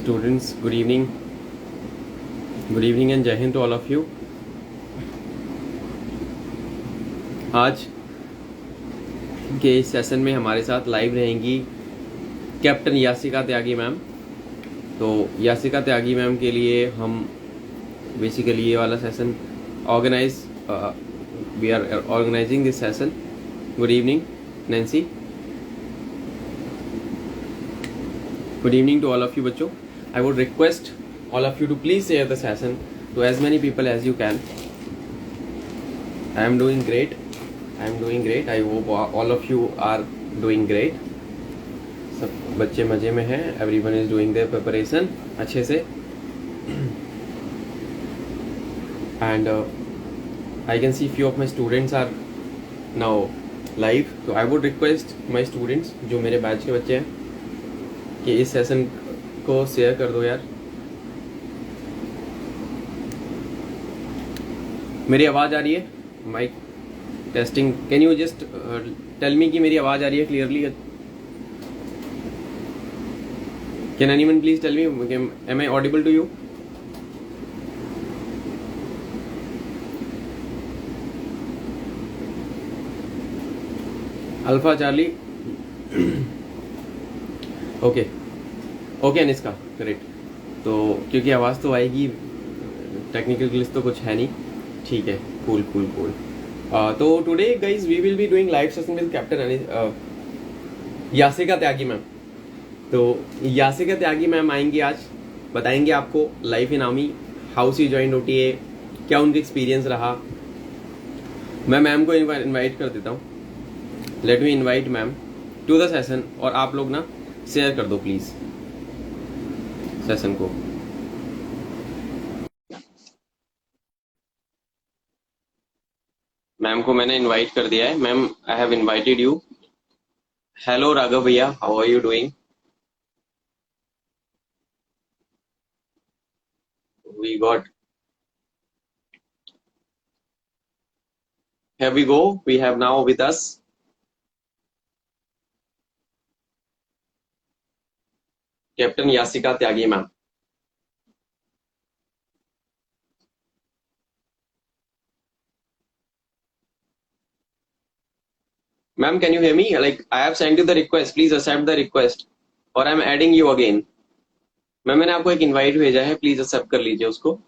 Students, good evening. Good evening and Jai Hind to all of you. आज के इस session में हमारे साथ लाइव रहेंगी कैप्टन यासिका त्यागी मैम। तो यासिका त्यागी मैम के लिए हम बेसिकली ये वाला session we are organizing this session. Good evening Nancy. Good evening to all of you बच्चों। I would request all of you to please share the session to as many people as you can. I am doing great. I am doing great. I hope all of you are doing great. सब बच्चे मज़े में हैं। Everyone is doing their preparation अच्छे से। And I can see few of my students are now live. So I would request my students जो मेरे batch के बच्चे हैं कि इस सेशन को शेयर कर दो यार। मेरी आवाज़ आ रही है? Mic testing. Can you just tell me कि मेरी आवाज़ आ रही है clearly? Can anyone please tell me am I audible to you? Alpha charlie. Okay Anishka correct. तो क्योंकि आवाज़ तो आएगी, टेक्निकल ग्लिच तो कुछ है नहीं। ठीक है, कूल। तो today guys we will be doing live session with captain Yasika Tyagi ma'am. तो यासिका त्यागी मैम आएंगी आज, बताएंगे आपको life in army, how see join OTA, क्या उनका एक्सपीरियंस रहा। मैं मैम को इनवाइट कर देता हूँ। Let me invite ma'am to the session. और आप लोग ना शेयर कर दो प्लीज सेशन को। मैम को मैंने इनवाइट कर दिया है। Ma'am I have invited you. Hello Raghav भैया, how are you doing? We got here we go, we have now with us captain Yasika Tyagi ma'am. Ma'am can you hear me? Like I have sent you the request, please accept the request or I am adding you again। Ma'am मैंने आपको एक invite भेजा है, please accept कर लीजिए उसको।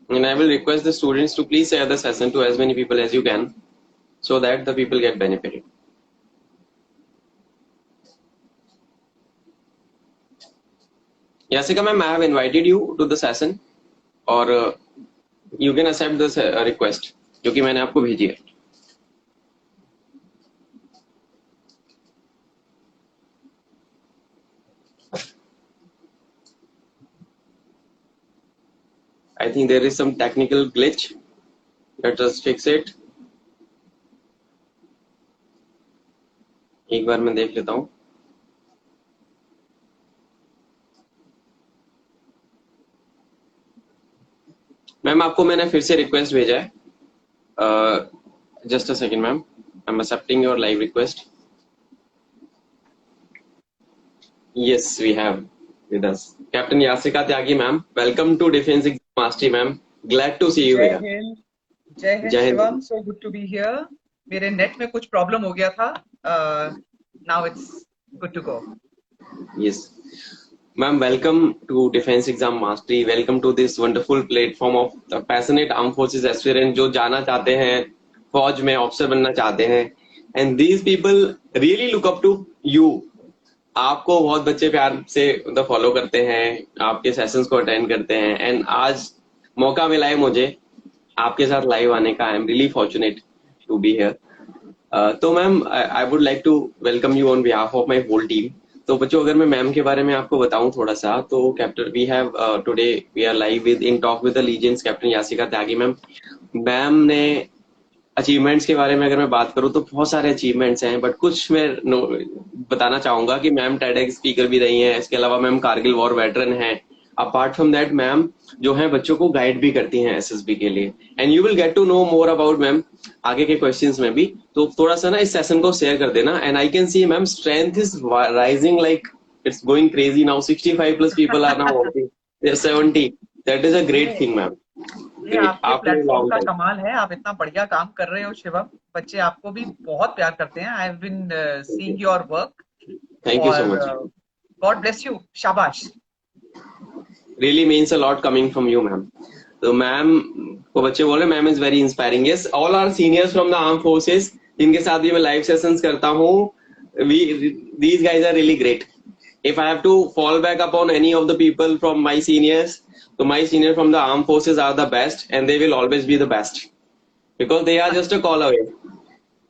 And I will request the students to please share the session to as many people as you can so that the people get benefited। Yasika ma'am, I have invited you to the session और you can accept this request जो कि मैंने आपको भेजी है। I think there is some technical glitch. Let us fix it। एक बार मैं देख लेता हूँ। मैम आपको मैंने फिर से रिक्वेस्ट भेजा है। Just a second ma'am, I am accepting your live request. Yes we have with us Captain Yasika Tyagi ma'am। Welcome to Defense Exam Mastery ma'am। Glad to see you here। जय Hind Shivam, so good to be here। मेरे net में कुछ problem हो गया था। Now it's good to go। Yes ma'am, welcome to Defense Exam Mastery। Welcome to this wonderful platform of the passionate armed forces aspirant जो जाना चाहते हैं फौज में, ऑफिसर बनना चाहते हैं। And these people really look up to you। आपको बहुत बच्चे प्यार से फॉलो करते हैं, आपके सेशंस को अटेंड करते हैं। एंड आज मौका मिला है मुझे आपके साथ लाइव आने का। I am really fortunate to be here. तो ma'am I would like to welcome you on behalf of my whole team. तो बच्चों अगर मैं मैम के बारे में आपको बताऊं थोड़ा सा, तो captain we have today we are live with in talk with the legends captain Yasika Tyagi ma'am. Ma'am ने अचीवमेंट्स के बारे में अगर मैं बात करूं तो बहुत सारे अचीवमेंट्स हैं, बट कुछ मैं बताना चाहूंगा कि मैम टेडेक्स स्पीकर भी रही हैं। इसके अलावा मैम कारगिल वॉर वेटरन हैं। अपार्ट फ्रॉम दैट मैम जो है बच्चों को गाइड भी करती हैं SSB के लिए। And you will get to know more about ma'am आगे के क्वेश्चंस में भी। तो थोड़ा सा ना इस सेशन को शेयर कर देना। And I can see ma'am strength is rising like It's going crazy now. 65 plus people are now watching. They're 70. That is a great ये thing, ma'am. ये Great. आपके आपने प्लेटफॉर्म long का time. कमाल है, आप इतना बढ़िया काम कर रहे हो शिवम। बच्चे आपको भी बहुत प्यार करते हैं। I have been Thank you. Seeing your work. Thank you so और much. गॉड ब्लेस यू, शाबाश। Really means a lot coming from you, ma'am. तो मैम को बच्चे बोल रहे ma'am is very inspiring. Yes, all are seniors from the arm forces जिनके साथ भी मैं लाइव सेशंस करता हूँ, we these guys are really great. If I have to fall back upon any of the people from my seniors, तो my senior from the arm forces are the best and they will always be the best because they are just a call away.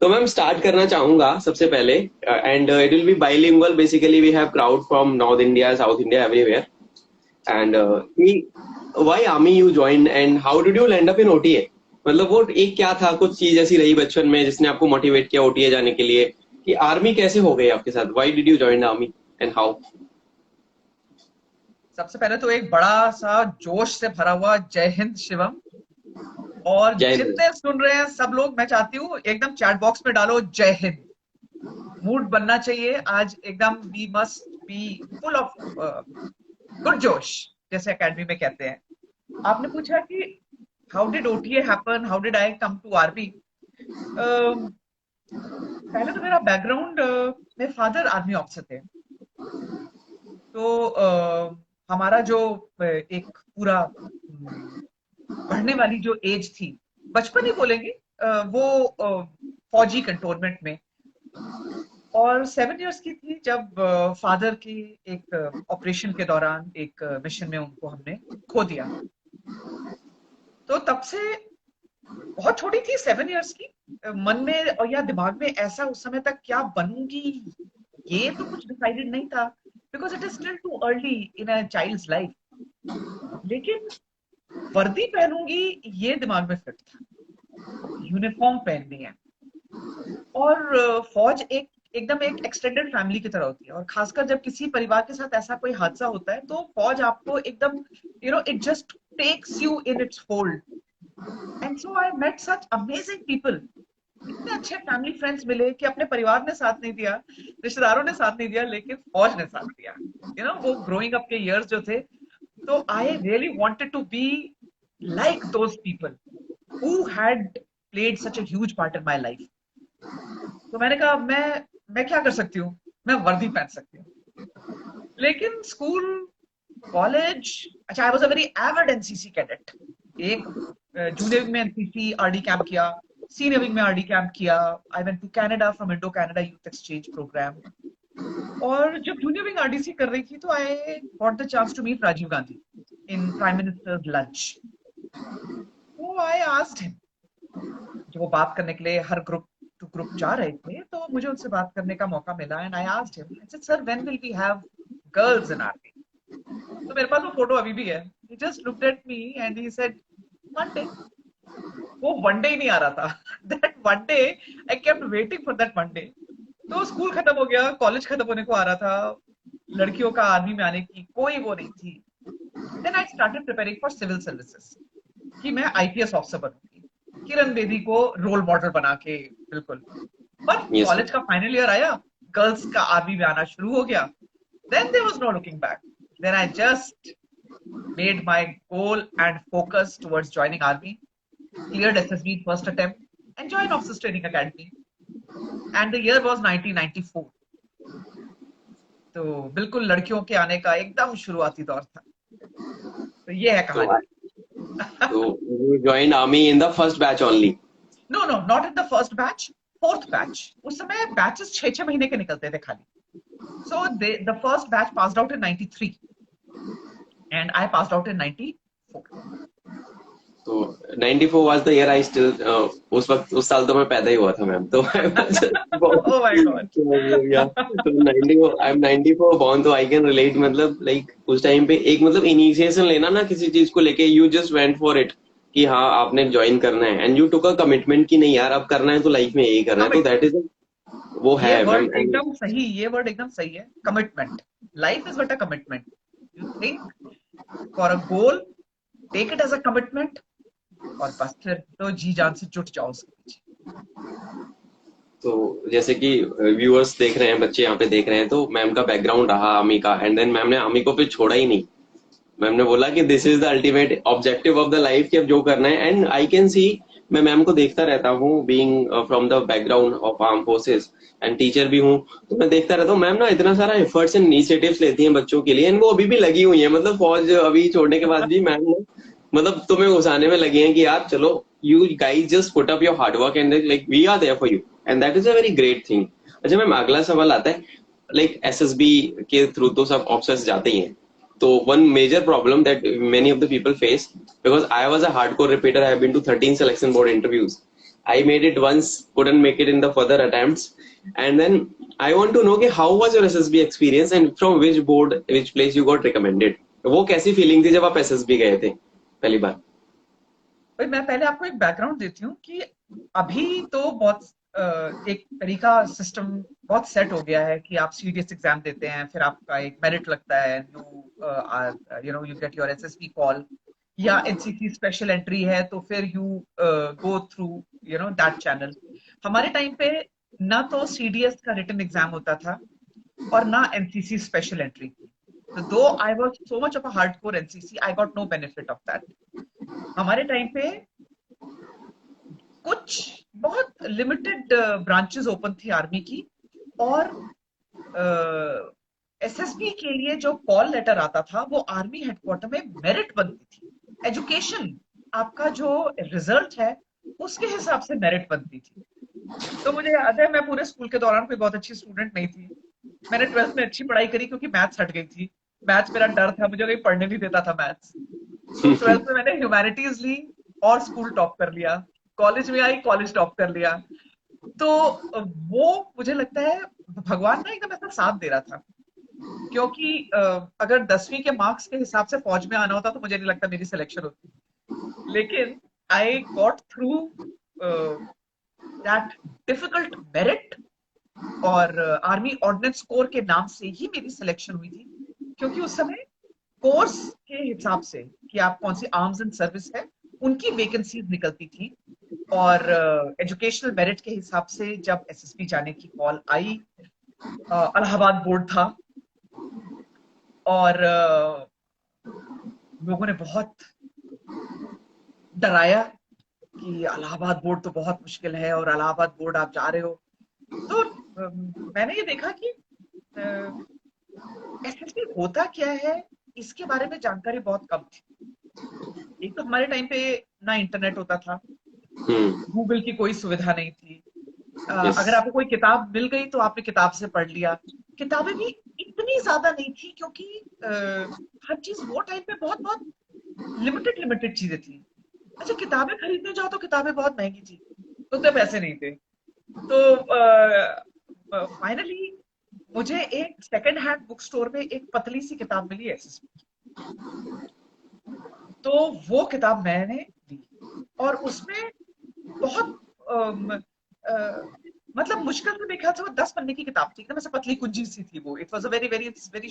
तो ma'am start करना चाहूंगा सबसे पहले, and it will be bilingual. Basically we have crowd from north India, south India, everywhere. And why army you joined and how did you land up in OTA? मतलब वो एक क्या था, कुछ चीज ऐसी रही बचपन में जिसने आपको मोटिवेट किया OTA जाने के लिए, कि आर्मी कैसे हो गई आपके साथ? Why did you join the army and how? सबसे पहले तो एक बड़ा सा जोश से भरा हुआ जय हिंद शिवम। और जय हिंद। जितने सुन रहे हैं सब लोग, मैं चाहती हूँ एकदम चैट बॉक्स में डालो जय हिंद। मूड बनना चाहिए आज एकदम। We must be full of good जोश, जैसे एकेडमी में कहते हैं। आपने पूछा कि how did OTA happen, how did I come to army. पहले तो मेरा बैकग्राउंड, मेरे फादर आर्मी ऑफिसर थे। तो हमारा जो एक पूरा पढ़ने वाली जो एज थी, बचपन ही बोलेंगे, वो फौजी कंटोनमेंट में। और 7 इयर्स की थी जब फादर की एक ऑपरेशन के दौरान एक मिशन में उनको हमने खो दिया। तो तब से, बहुत छोटी थी 7 इयर्स की, मन में और या दिमाग में ऐसा उस समय तक क्या बनूंगी ये तो कुछ डिसाइडेड नहीं था, because it is still too early in a child's life. लेकिन वर्दी पहनूंगी ये दिमाग में फिट था, यूनिफॉर्म पहननी है। और फौज एकदम एक एक्सटेंडेड फैमिली की तरह होती है। और खासकर जब किसी परिवार के साथ ऐसा कोई हादसा होता है तो फौज आपको एकदम, it just takes you in its fold. And so I met such amazing people. इतने अच्छे फैमिली फ्रेंड्स मिले कि अपने परिवार ने साथ नहीं दिया, रिश्तेदारों ने साथ नहीं दिया, लेकिन फौज ने साथ दिया। वो ग्रोइंग अप के इयर्स जो थे, तो I really wanted to be like those people who had played such a huge part in my life. तो मैंने कहा मैं क्या कर सकती हूँ, मैं वर्दी पहन सकती हूँ। लेकिन स्कूल, कॉलेज, अच्छा, I was a very avid NCC cadet. एक जूनियर विंग में एनसीसी आरडी कैंप किया, सीनियर विंग में आरडी कैंप किया। I went to Canada from Indo Canada youth exchange programme. और जब जूनियर विंग आरडीसी कर रही थी तो I got the chance to meet Rajiv Gandhi in prime minister's lunch. तो आई आस्क्ड हिम, जो वो बात करने के लिए हर ग्रुप टू ग्रुप जा रहे थे, तो मुझे उनसे बात करने का मौका मिला। And I asked him, I said sir, when will we have girls in army? तो मेरे पास वो फोटो अभी भी है। He just looked at me and he said, one day. वो वन डे ही नहीं आ रहा था। That one day, I kept waiting for that one day. तो स्कूल खत्म हो गया, कॉलेज खत्म होने को आ रहा था, लड़कियों का आर्मी में आने की कोई वो नहीं थी। Then I started preparing for civil services, कि मैं आईपीएस ऑफिसर बनूंगी, किरण बेदी को रोल मॉडल बना के, बिल्कुल। पर Yes, sir. कॉलेज का फाइनल ईयर आया, गर्ल्स का आर्मी में आना शुरू हो गया। Then there was no looking back. Then I just made my goal and focus towards joining army, cleared SSB first attempt, and joined Officers Training Academy. And the year was 1994. तो बिल्कुल लड़कियों के आने का एकदम शुरुआती दौर था। तो ये है So, कहानी। so you joined army in the first batch only. No, no, not in the first batch, fourth batch. उस समय बैचेस 6-6 महीने के निकलते थे खाली। So the first batch passed out in 93 and I passed out in 94. So 94 was the year I still उस वक्त, उस साल तो मैं पैदा ही हुआ था मैम। तो Oh my God. yeah, so 94, I'm 94 born, तो I can relate। मतलब like उस टाइम पे एक मतलब इनिशिएशन लेना ना किसी चीज को लेके, you just went for it कि हाँ आपने ज्वाइन करना है, and you took a commitment कि नहीं यार अब करना है तो लाइफ में यही करना है। तो दैट इज वो है ये मैम। वर्ड एकदम सही, ये वर्ड एकदम सही है, commitment. Life is but a commitment. You think for a goal, take it as a commitment, और बस फिर तो जी जान से जुट जाओ उसके पीछे। तो जैसे कि व्यूअर्स देख रहे हैं, बच्चे यहाँ पे देख रहे हैं, तो मैम का बैकग्राउंड रहा आर्मी का, एंड देन मैम ने आर्मी को फिर छोड़ा ही नहीं। मैम ने बोला कि this is the ultimate objective of the life, कि अब जो करना है। एंड आई कैन सी, मैं मैम को देखता रहता हूँ, being from the background of arm forces and teacher भी हूँ, तो मैं देखता रहता हूँ मैम ना इतना सारा एफर्ट्स एंड इनिशिएटिव्स लेती हैं बच्चों के लिए, एंड वो अभी भी लगी हुई है। मतलब फौज अभी छोड़ने के बाद भी मैम ने मतलब तुम्हें घुसाने में लगी हैं कि यार चलो, you guys just put up your hard work and like we are there for you, and that is a very great thing. अच्छा मैम, अगला सवाल आता है, लाइक एसएसबी के थ्रू तो सब ऑफिसर्स जाते ही हैं, so one major problem that many of the people face, because I was a hardcore repeater, I have been to 13 selection board interviews. I made it once, couldn't make it in the further attempts. And then I want to know कि how was your SSB experience and from which board, which place you got recommended? वो कैसी feeling थी जब आप SSB गए थे पहली बार? भाई मैं पहले आपको एक बैकग्राउंड देती हूँ कि अभी तो बहुत एक तरीका सिस्टम बहुत सेट हो गया है कि आप सीडीएस एग्जाम देते हैं, फिर आपका एक मेरिट लगता है, you get your SSB call, या एनसीसी स्पेशल एंट्री है तो फिर you go through that channel. हमारे टाइम पे ना तो सीडीएस का रिटन एग्जाम होता था और ना एनसीसी स्पेशल एंट्री। तो though I was so much of a hardcore NCC, I got no benefit of that. हमारे टाइम पे कुछ बहुत लिमिटेड ब्रांचेस ओपन थी आर्मी की, और एसएसबी के लिए जो कॉल लेटर आता था वो आर्मी हेडक्वार्टर में मेरिट बनती थी। एजुकेशन, आपका जो रिजल्ट है उसके हिसाब से मेरिट बनती थी। तो मुझे याद है मैं पूरे स्कूल के दौरान कोई बहुत अच्छी स्टूडेंट नहीं थी। मैंने 12th में अच्छी पढ़ाई करी क्योंकि मैथ्स हट गई थी। मैथ्स मेरा डर था, मुझे कहीं पढ़ने नहीं देता था मैथ्स। तो 12th में मैंने ह्यूमैनिटीज ली और स्कूल टॉप कर लिया। कॉलेज में आई, कॉलेज टॉप कर लिया। तो वो मुझे लगता है भगवान ना एकदम ऐसा साथ दे रहा था, क्योंकि अगर 10वीं के मार्क्स के हिसाब से फौज में आना होता तो मुझे नहीं लगता मेरी सिलेक्शन होती। लेकिन I got through that difficult merit, और आर्मी ऑर्डिनेंस कोर के नाम से ही मेरी सिलेक्शन हुई थी, क्योंकि उस समय कोर्स के हिसाब से कि आप कौन सी आर्म्स एंड सर्विस है उनकी वैकेंसीज निकलती थी, और एजुकेशनल मेरिट के हिसाब से जब एसएसबी जाने की कॉल आई, इलाहाबाद बोर्ड था, और लोगों ने बहुत डराया कि इलाहाबाद बोर्ड तो बहुत मुश्किल है और इलाहाबाद बोर्ड आप जा रहे हो। तो मैंने ये देखा कि एसएसबी होता क्या है इसके बारे में जानकारी बहुत कम थी। एक तो हमारे टाइम पे ना इंटरनेट होता था, गूगल की कोई सुविधा नहीं थी। यस। अगर आपको कोई किताब मिल गई तो आपने किताब से पढ़ लिया। किताबें भी इतनी ज्यादा नहीं थी क्योंकि हर चीज वो टाइम पे बहुत बहुत लिमिटेड लिमिटेड चीजें थी। अच्छा, किताबें खरीदने जाओ तो किताबें बहुत महंगी थी, तो उतने पैसे नहीं थे। तो फाइनली मुझे एक सेकंड हैंड बुक स्टोर में एक पतली सी किताब मिली एसएसबी। तो वो किताब मैंने ली, और उसमें बहुत अम, अ, मतलब मुश्किल से देखा तो 10 पन्ने की किताब थी, एकदम ऐसे पतली कुंजी सी थी वो। It was a very very very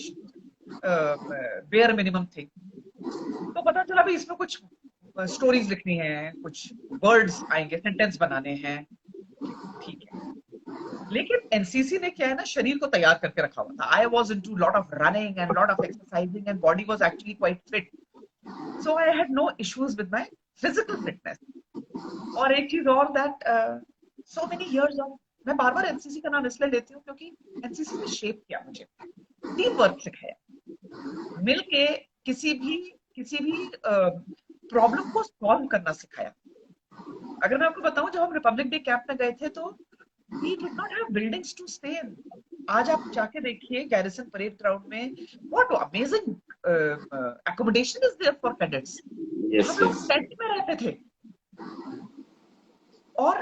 bare minimum thing. तो पता चला भी इसमें कुछ स्टोरीज लिखनी है, कुछ वर्ड्स आएंगे, सेंटेंस बनाने हैं। ठीक है। लेकिन एनसीसी ने क्या है ना, शरीर को तैयार करके रखा हुआ था। I was into lot of running and lot of exercising and body was actually quite fit. So I had no issues with my physical fitness. और एक चीज और, that so many years of, मैं बार बार NCC का नाम इसलिए लेती हूँ क्योंकि एनसीसी ने शेप किया मुझे, टीम वर्क सिखाया, मिलके किसी भी प्रॉब्लम को सॉल्व करना सिखाया। अगर मैं आपको बताऊं, जब हम रिपब्लिक डे कैंप में गए थे तो we did not have buildings to stay in. आज आप जाके देखिए गैरिसन परेड ग्राउंड में, what amazing accommodation is there for cadets. Yes. हम लोग यस। टेंट में रहते थे, और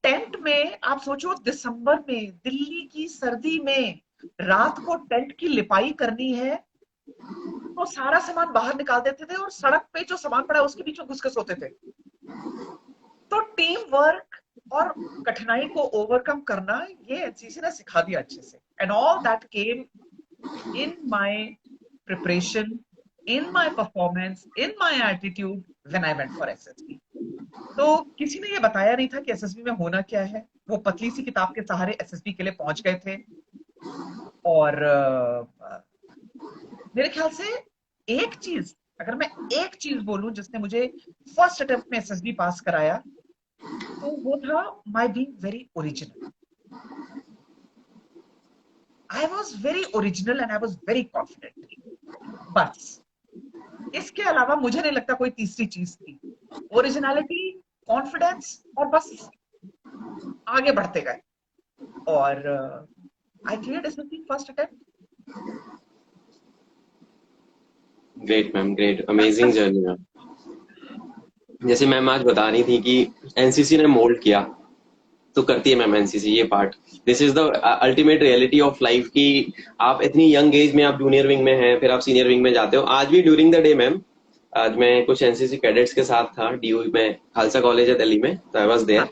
टेंट में आप सोचो दिसंबर में दिल्ली की सर्दी में रात को टेंट की लिपाई करनी है, तो सारा सामान बाहर निकाल देते थे और सड़क पे जो सामान पड़ा है उसके बीच में घुस के सोते थे। तो टीम वर्क और कठिनाई को ओवरकम करना ये एनसीसी ने सिखा दिया अच्छे से, and all that came in my preparation, in my performance, in my attitude when I went for SSB. तो किसी ने ये बताया नहीं था कि एसएसबी में होना क्या है। वो पतली सी किताब के सहारे एसएसबी के लिए पहुंच गए थे। और मेरे ख्याल से एक चीज, अगर मैं एक चीज बोलूं जिसने मुझे फर्स्ट अटेम्प्ट में एसएसबी पास कराया, तो वो था my being very original. I was very original and I was very confident. बस इसके अलावा मुझे नहीं लगता कोई तीसरी चीज थी। ओरिजिनलिटी, कॉन्फिडेंस, और बस आगे बढ़ते गए। और आई cleared SSB first attempt. Great ma'am, great, amazing journey ma'am. जैसे मैम आज बता रही थी कि एनसीसी ने मोल्ड किया, तो करती है मैम एनसीसी ये part. This is the ultimate reality of life कि आप इतनी यंग एज में आप जूनियर विंग में हैं, फिर आप सीनियर विंग में जाते हो। आज भी ड्यूरिंग द डे मैम, आज मैं कुछ एनसीसी कैडेट्स के साथ था डीयू में, खालसा कॉलेज है दिल्ली में, तो आई वाज देयर। हाँ,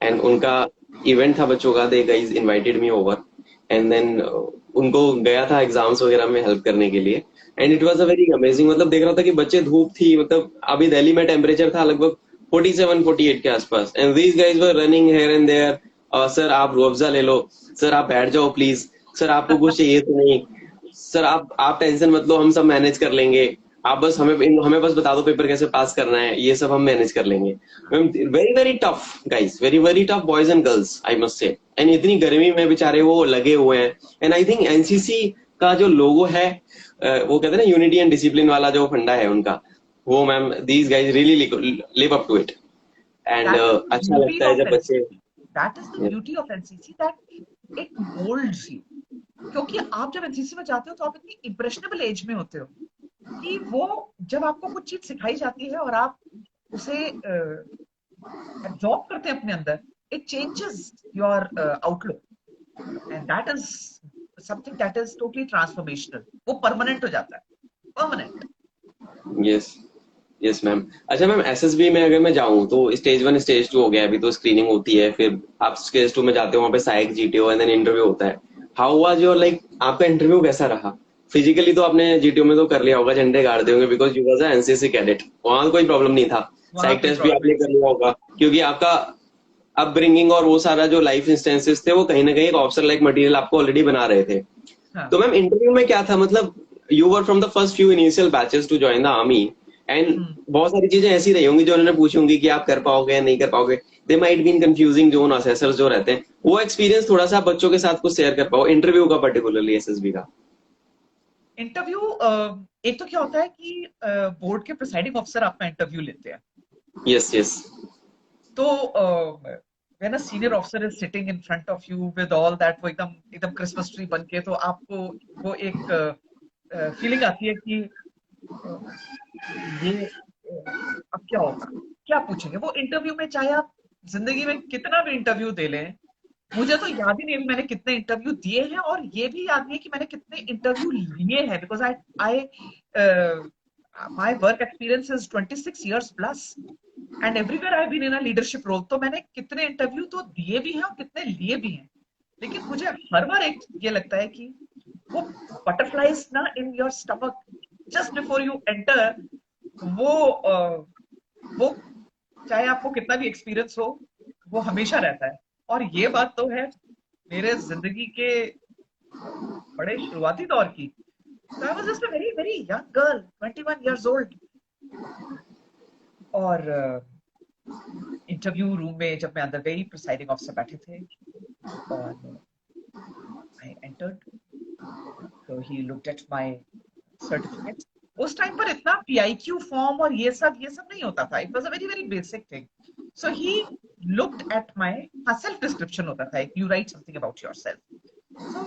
एंड उनका इवेंट था बच्चों का, they guys invited me over. And then उनको गया था एग्जाम्स वगैरह में हेल्प करने के लिए। And it was a very amazing, मतलब देख रहा था कि बच्चे, धूप थी, मतलब अभी दिल्ली में टेम्परेचर था लगभग 47-48 के आसपास, and these guys were running here and there. Sir आप रूह अफ़ज़ा ले लो, सर आप बैठ जाओ प्लीज, सर आपको कुछ चाहिए तो नहीं, सर आप टेंशन मत लो, हम सब मैनेज कर लेंगे, आप बस हमें बस बता दो पेपर कैसे पास करना है, ये सब हम मैनेज कर लेंगे। Very very tough guys, very very tough boys and girls I must से। एंड इतनी गर्मी में बेचारे वो लगे हुए हैं। एंड आई थिंक एनसीसी का जो लोगो है, वो कहते हैं ना यूनिटी एंड डिसिप्लिन वाला जो फंडा है उनका, वो ma'am these guys really live up to it. And that is the अच्छा ब्यूटी लगता है ऑफ जब बच्चे। NCC. That is the beauty of NCC, that it moulds you. क्योंकि आप जब एनसीसी में जाते हो तो आप इतनी इम्प्रेशनेबल एज में होते हो कि वो, जब आपको कुछ चीज सिखाई जाती है और आप उसे एब्जॉर्ब करते हैं अपने अंदर, it changes your outlook, and that is something that is totally transformational. वो परमानेंट हो जाता है, परमानेंट। Yes, yes ma'am. अच्छा मैम, एसएसबी में अगर मैं जाऊं तो स्टेज 1 स्टेज 2 हो गया, अभी तो स्क्रीनिंग होती है, फिर आप स्टेज 2 में जाते हो, वहां पे साइक जीटीओ एंड देन इंटरव्यू होता है। हाउ वाज योर, लाइक आपका इंटरव्यू कैसा रहा? फिजिकली तो आपने जीटीओ में तो कर लिया होगा, झंडे गाड़ दिए होंगे, because you was NCC cadet, वहां कोई प्रॉब्लम नहीं था। वहां साइक कोई टेस्ट भी प्रॉब्लम आपने नहीं। कर लिया होगा, क्योंकि आपका अपब्रिंगिंग और वो सारा जो लाइफ इंस्टेंसेस थे वो कहीं ना कहीं एक ऑफिसर लाइक मटेरियल आपको ऑलरेडी बना रहे थे। हाँ। तो मैम इंटरव्यू में क्या था, मतलब you were from the first few initial batches to join the army, and hmm. बहुत सारी चीजें ऐसी रही होंगी जो उन्होंने पूछी होंगी कि आप कर पाओगे या नहीं कर पाओगे। They might been confusing zone assessors जो रहते हैं, वो एक्सपीरियंस थोड़ा सा आप बच्चों के साथ कुछ शेयर कर पाओ इंटरव्यू का, पर्टिकुलरली एसएसबी का। इंटरव्यू, एक तो क्या होता है कि बोर्ड के प्रिसाइडिंग ऑफिसर आपका इंटरव्यू लेते हैं। Yes yes. तो when a senior officer is sitting in front of you with all that, वो एकदम एकदम क्रिसमस ट्री बन के, तो आपको वो एक फीलिंग आती है कि अ, ये अब क्या होगा, क्या पूछेंगे वो इंटरव्यू में। चाहे आप जिंदगी में कितना भी इंटरव्यू दे लें, मुझे तो याद ही नहीं है मैंने कितने इंटरव्यू दिए हैं, और ये भी याद नहीं है कि मैंने कितने इंटरव्यू लिए हैं, because I I my work experience is 26 years plus, and everywhere I been in a leadership role. तो मैंने कितने इंटरव्यू तो दिए भी हैं और कितने लिए भी हैं। लेकिन मुझे हर बार एक ये लगता है कि वो बटरफ्लाइज ना in your stomach just before you enter, वो वो चाहे आपको कितना भी एक्सपीरियंस हो, वो हमेशा रहता है। और ये बात तो है मेरे जिंदगी के बड़े शुरुआती दौर की। तो I was just a very very young girl, 21 years old। और इंटरव्यू रूम में जब मैं अंदर गई, प्रिसाइडिंग ऑफिसर बैठे थे, और आई एंटर्ड, तो he looked at my certificates. उस टाइम पर इतना पीआईक्यू फॉर्म और ये सब नहीं होता था। It was a very very basic thing. So he looked at my, हाँ, सेल्फ डिस्क्रिप्शन होता था, you right something about yourself. So,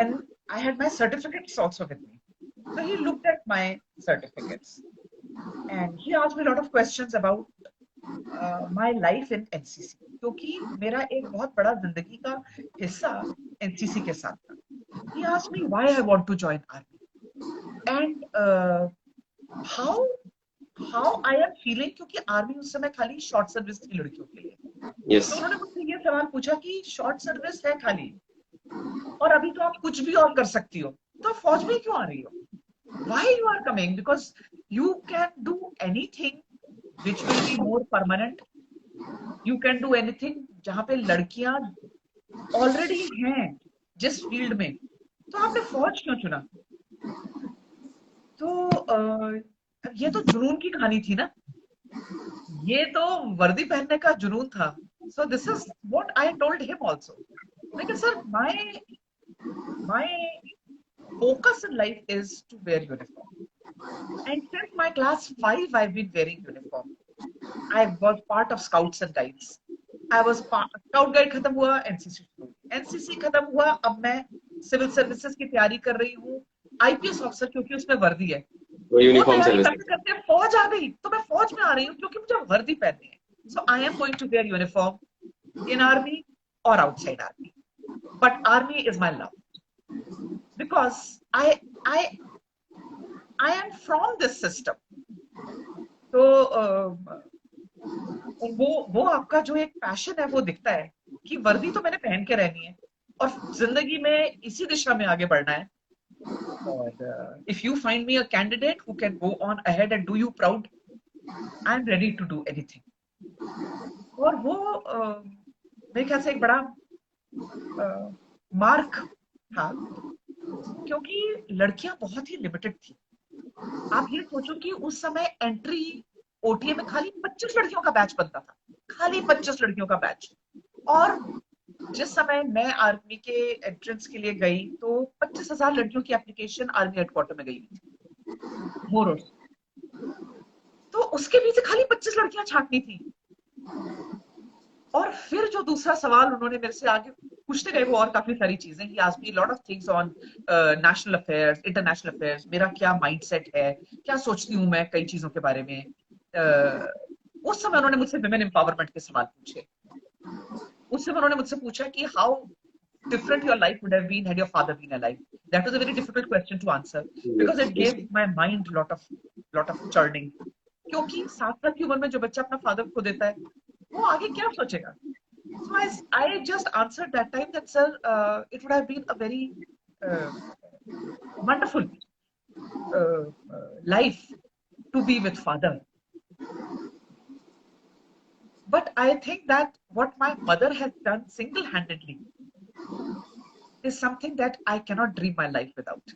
and I had my certificates also with me. So he looked at my certificates and he asked me a lot of questions about my life in NCC, क्योंकि मेरा एक बहुत बड़ा जिंदगी का हिस्सा NCC के साथ था। He asked me why I want to join army and how how I am feeling, क्योंकि आर्मी उस समय खाली शॉर्ट सर्विस थी लड़कियों के लिए। यस। तो उन्होंने मुझसे ये सवाल पूछा कि शॉर्ट सर्विस है खाली, और अभी तो आप कुछ भी और कर सकती हो, तो फौज में क्यों आ रही हो? Why you are coming? Because you can do anything which will be more permanent. You can do anything जहाँ पे लड़कियां ऑलरेडी हैं जिस फील्ड में, तो आपने फौज क्यों चुना? तो ये तो जुनून की कहानी थी ना, ये तो वर्दी पहनने का जुनून था। So this is what I told him also. लेकिन sir, my focus in life is to wear uniform. And since my class 5, I've been wearing uniform. I was part of Scouts and Guides. I was Scout Guide खत्म हुआ, NCC शुरू, NCC खत्म हुआ, अब मैं civil services की तैयारी कर रही हूँ, आईपीएस ऑफिसर, क्योंकि उसमें वर्दी है। वो वो यूनिफॉर्म तैयारी सर्विस। करते करते फौज आ गई, तो मैं फौज में आ रही हूँ क्योंकि मुझे वर्दी पहननी है। So I am going to wear uniform in army और outside army, but army is my love because I I I am from this system. तो वो आपका जो एक पैशन है वो दिखता है कि वर्दी तो मैंने पहन के रहनी है और जिंदगी में इसी दिशा में आगे बढ़ना है। और if you find me a candidate who can go on ahead and do you proud, I am ready to do anything. और वो मेरे ख्याल से एक बड़ा मार्क था, क्योंकि लड़कियां बहुत ही लिमिटेड थी। आप ये सोचो कि उस समय एंट्री ओटीए में खाली 25 लड़कियों का बैच बनता था, खाली 25 लड़कियों का बैच। और जिस समय मैं आर्मी के एंट्रेंस के लिए गई तो 25,000 लड़कियों की एप्लीकेशन आर्मी हेडक्वार्टर में गई हुई थी, मोर। तो उसके बीच खाली 25 लड़कियां छांटनी थी। और फिर जो दूसरा सवाल उन्होंने मेरे से आगे पूछते गए वो और काफी सारी चीजें, ही asked me lot of things on national affairs, international affairs, मेरा क्या माइंडसेट है, क्या सोचती हूँ मैं कई चीजों के बारे में। उस समय उन्होंने मुझसे विमेन एम्पावरमेंट के सवाल पूछे। उस समय उन्होंने मुझसे पूछा कि how different your life would have been had your father been alive. That was a very difficult question to answer because it gave my mind lot of churning. क्योंकि 7 साल की उम्र में जो बच्चा अपना फादर खो देता है वो आगे क्या सोचेगा? So I just answered that time that sir, it would have been a very uh, wonderful life to be with father. But I think that what my mother has done single-handedly is something that I cannot dream my life without.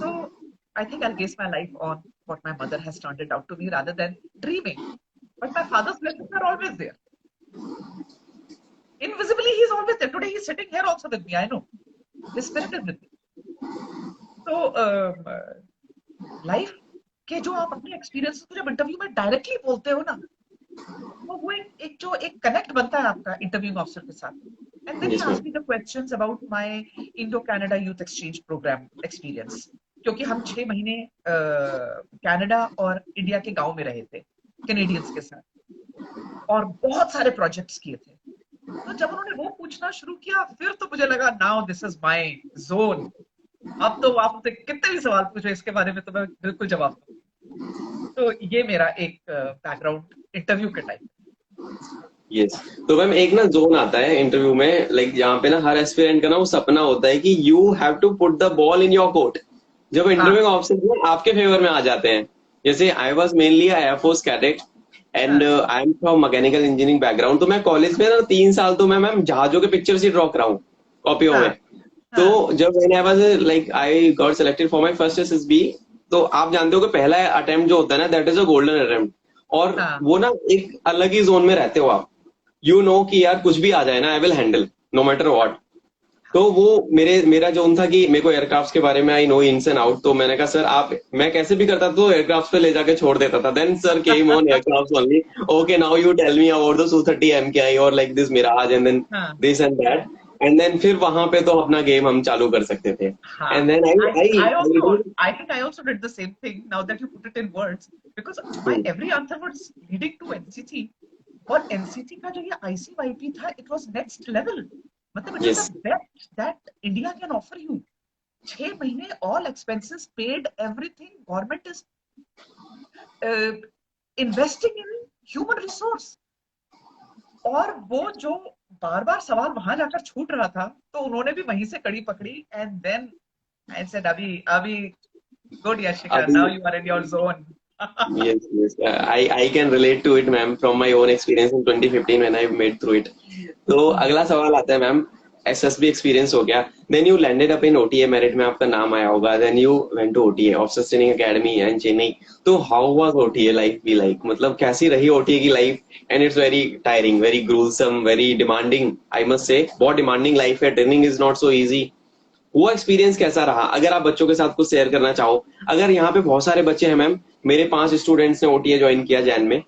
So I think I'll base my life on what my mother has turned it out to me rather than dreaming. But my father's blessings are always there. Invisibly, he's always there. Today he's sitting here also with me. I know. His spirit is with me. So life के जो आप अपने experience को जब interview में directly बोलते हो ना, तो वो एक जो एक कनेक्ट बनता है आपका इंटरव्यू ऑफिसर के साथ। And then he asked me the questions about my Indo Canada youth exchange programme experience, क्योंकि हम 6 महीने कनाडा और इंडिया के गांव में रहे थे कैनेडियंस के साथ और बहुत सारे प्रोजेक्ट्स किए थे। तो जब उन्होंने वो पूछना शुरू किया फिर तो मुझे लगा now this is my zone. अब तो आप मुझसे कितने भी सवाल पूछो इसके बारे में तो मैं बिल्कुल जवाब दूंगा। तो ये मेरा एक बैकग्राउंड इंटरव्यू के टाइम। यस, तो मैम एक ना जोन आता है इंटरव्यू में, लाइक जहाँ पे ना हर एस्पिरेंट का ना वो सपना होता है कि you have to put the ball in your court. जब इंटरव्यू ऑप्शन आपके फेवर में आ जाते हैं, जैसे I was mainly air force cadet and I am from mechanical engineering background. तो मैं कॉलेज में ना 3 साल तो मैं मैम जहाजों के पिक्चर्स ही ड्रॉ करा हूँ कॉपियों में। तो जब when I was like I got selected for my first SSB, तो आप जानते हो कि पहला अटेम्प्ट जो होता है ना that is a golden attempt, और वो ना एक अलग ही जोन में रहते हो आप। यू नो कि यार कुछ भी आ जाए ना I will handle no matter what. तो वो मेरा जोन था कि मेरे को एयरक्राफ्ट के बारे में I know ins and out. तो मैंने कहा सर आप, मैं कैसे भी करता तो एयरक्राफ्ट पे ले जाके छोड़ देता था। Then sir came on aircraft only, okay now you tell me about the Su-30 MKI और like this Mirage and then this and that, and then फिर वहां पे तो अपना गेम हम चालू कर सकते थे। And then I think I also did the same thing now that you put it in words, because my every answer was leading to NCT। और एनसीटी का जो ये ICYP था, it was next level। मतलब it is the best that India can offer you। 6 महीने all expenses paid, everything government is investing in human resource। और वो जो बार बार सवाल वहां जाकर छूट रहा था तो उन्होंने भी वहीं से कड़ी पकड़ी। एंड देन आई सेड अभी good Yashika, now you are in your zone. yes, I can relate to it ma'am from my own experience in 2015 when I made through it। तो अगला सवाल आता है मैम, एसएसबी एक्सपीरियंस हो गया, then you landed up in OTA, merit में आपका नाम आया होगा, then you went to OTA officers training academy and Chennai. तो how was OTA life be like, मतलब कैसी रही ओटीए की लाइफ? And it's very tiring, very gruesome, very demanding, I must say बहुत डिमांडिंग लाइफ है, training is not so easy. वो experience कैसा रहा, अगर आप बच्चों के साथ कुछ शेयर करना चाहो? अगर यहाँ पे बहुत सारे बच्चे हैं मैम, मेरे 5 स्टूडेंट्स ने ओटीए ज्वाइन किया जैन में,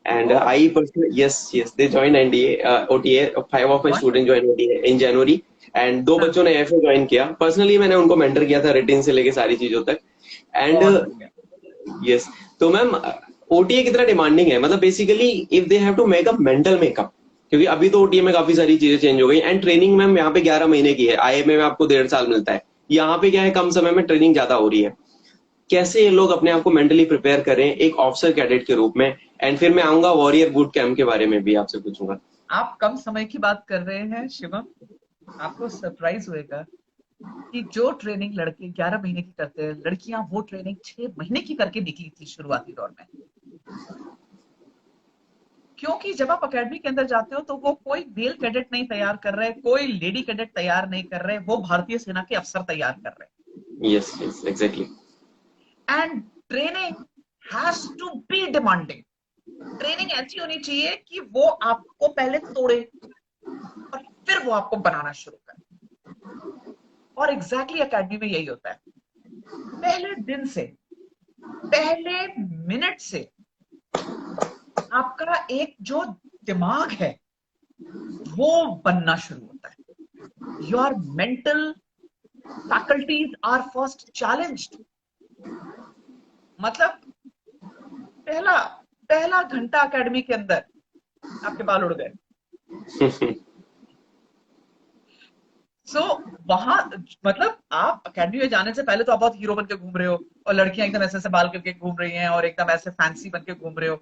and oh, I personally, yes, they joined NDA, OTA. 5 of my students joined OTA in January, and 2 हाँ, बच्चों ने एफए ज्वाइन किया। पर्सनली मैंने उनको मेंटर किया था, रिटिन से लेके सारी चीजों तक। एंड बहुत बढ़िया। यस, तो मैम ओटीए कितना डिमांडिंग है, मतलब basically if they have to make a mental makeup, क्योंकि अभी तो ओटीए में काफी सारी चीजें चेंज हो गई, एंड ट्रेनिंग मैम यहाँ पे 11 महीने की है, आईएमए में आपको 1.5 साल मिलता है। यहाँ पे क्या है, कम समय में ट्रेनिंग ज्यादा हो रही है। कैसे ये लोग अपने आप को मेंटली प्रिपेयर करें एक ऑफिसर कैडेट के रूप में? एंड फिर मैं आऊंगा वॉरियर बूट कैंप के बारे में भी आपसे पूछूंगा। आप कम समय की बात कर रहे हैं शिवम, आपको सरप्राइज होएगा कि जो ट्रेनिंग लड़के 11 महीने की करते हैं, लड़कियां वो ट्रेनिंग 6 महीने की करके निकली थी शुरुआती दौर में। क्योंकि जब आप अकेडमी के अंदर जाते हो तो वो कोई मेल कैडेट नहीं तैयार कर रहे, कोई लेडी कैडेट तैयार नहीं कर रहे, वो भारतीय सेना के अफसर तैयार कर रहे यस यस एग्जैक्टली। हैं। And training has to be demanding. Training ऐसी होनी चाहिए कि वो आपको पहले तोड़े और फिर वो आपको बनाना शुरू करे। और एग्जैक्टली अकेडमी में यही होता है। पहले दिन से, पहले मिनट से आपका एक जो दिमाग है वो बनना शुरू होता है। Your mental faculties are first challenged. मतलब पहला पहला घंटा अकेडमी के अंदर आपके बाल उड़ गए। सो वहां, मतलब आप अकेडमी में जाने से पहले तो आप बहुत हीरो बन के घूम रहे हो, और लड़कियां एकदम ऐसे ऐसे बाल करके घूम रही हैं और एकदम ऐसे फैंसी बन के घूम रहे हो।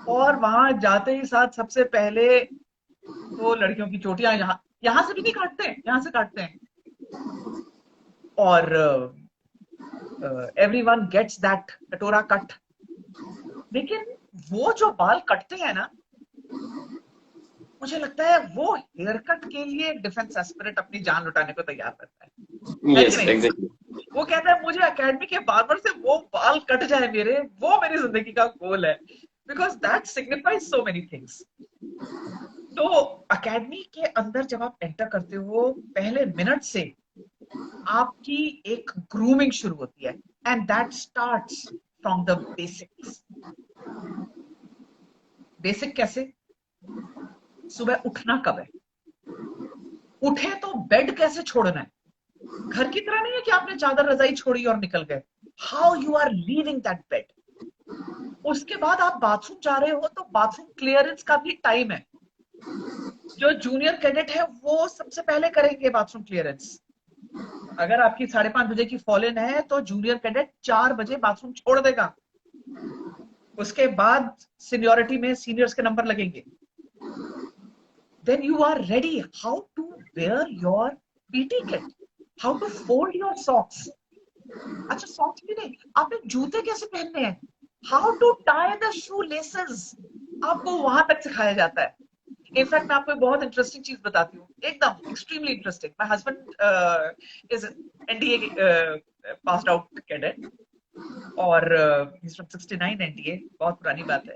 और वहां जाते ही साथ सबसे पहले तो लड़कियों की चोटियां यहाँ यहाँ से भी नहीं काटते हैं, यहाँ से काटते हैं। और एवरीवन गेट्स दैट कटोरा कट। लेकिन वो जो बाल कटते हैं ना, मुझे लगता है वो हेयर कट के लिए डिफेंस एस्पिरेंट अपनी जान लुटाने को तैयार रहता है कि यस नहीं? एग्जैक्टली। वो कहता है मुझे अकेडमी के बार्बर से वो बाल कट जाए मेरे, वो मेरी जिंदगी का गोल है, because that signifies so many things. तो अकेडमी के अंदर जब आप एंटर करते हो, पहले मिनट से आपकी एक ग्रूमिंग शुरू होती है। And that starts from the basics. Basic कैसे? सुबह उठना कब है, उठे तो बेड कैसे छोड़ना है। घर की तरह नहीं है कि आपने चादर रजाई छोड़ी और निकल गए। How you are leaving that bed. उसके बाद आप बाथरूम जा रहे हो तो बाथरूम क्लियरेंस का भी टाइम है। जो जूनियर कैडेट है वो सबसे पहले करेंगे बाथरूम क्लियरेंस। अगर आपकी 5:30 बजे की फॉलन है तो जूनियर कैडेट 4 बजे बाथरूम छोड़ देगा। उसके बाद सीनियोरिटी में सीनियर्स के नंबर लगेंगे। Then you are ready how to wear your PT kit, how to fold your socks. अच्छा, सॉक्स भी नहीं, आपने जूते कैसे पहनने हैं, how to tie the shoe laces, आपको वहां तक सिखाया जाता है। इनफैक्ट मैं आपको एक बहुत इंटरेस्टिंग चीज बताती हूँ, एकदम extremely interesting. My husband is NDA passed out cadet, और he's from 69 एनडीए, बहुत पुरानी बात है।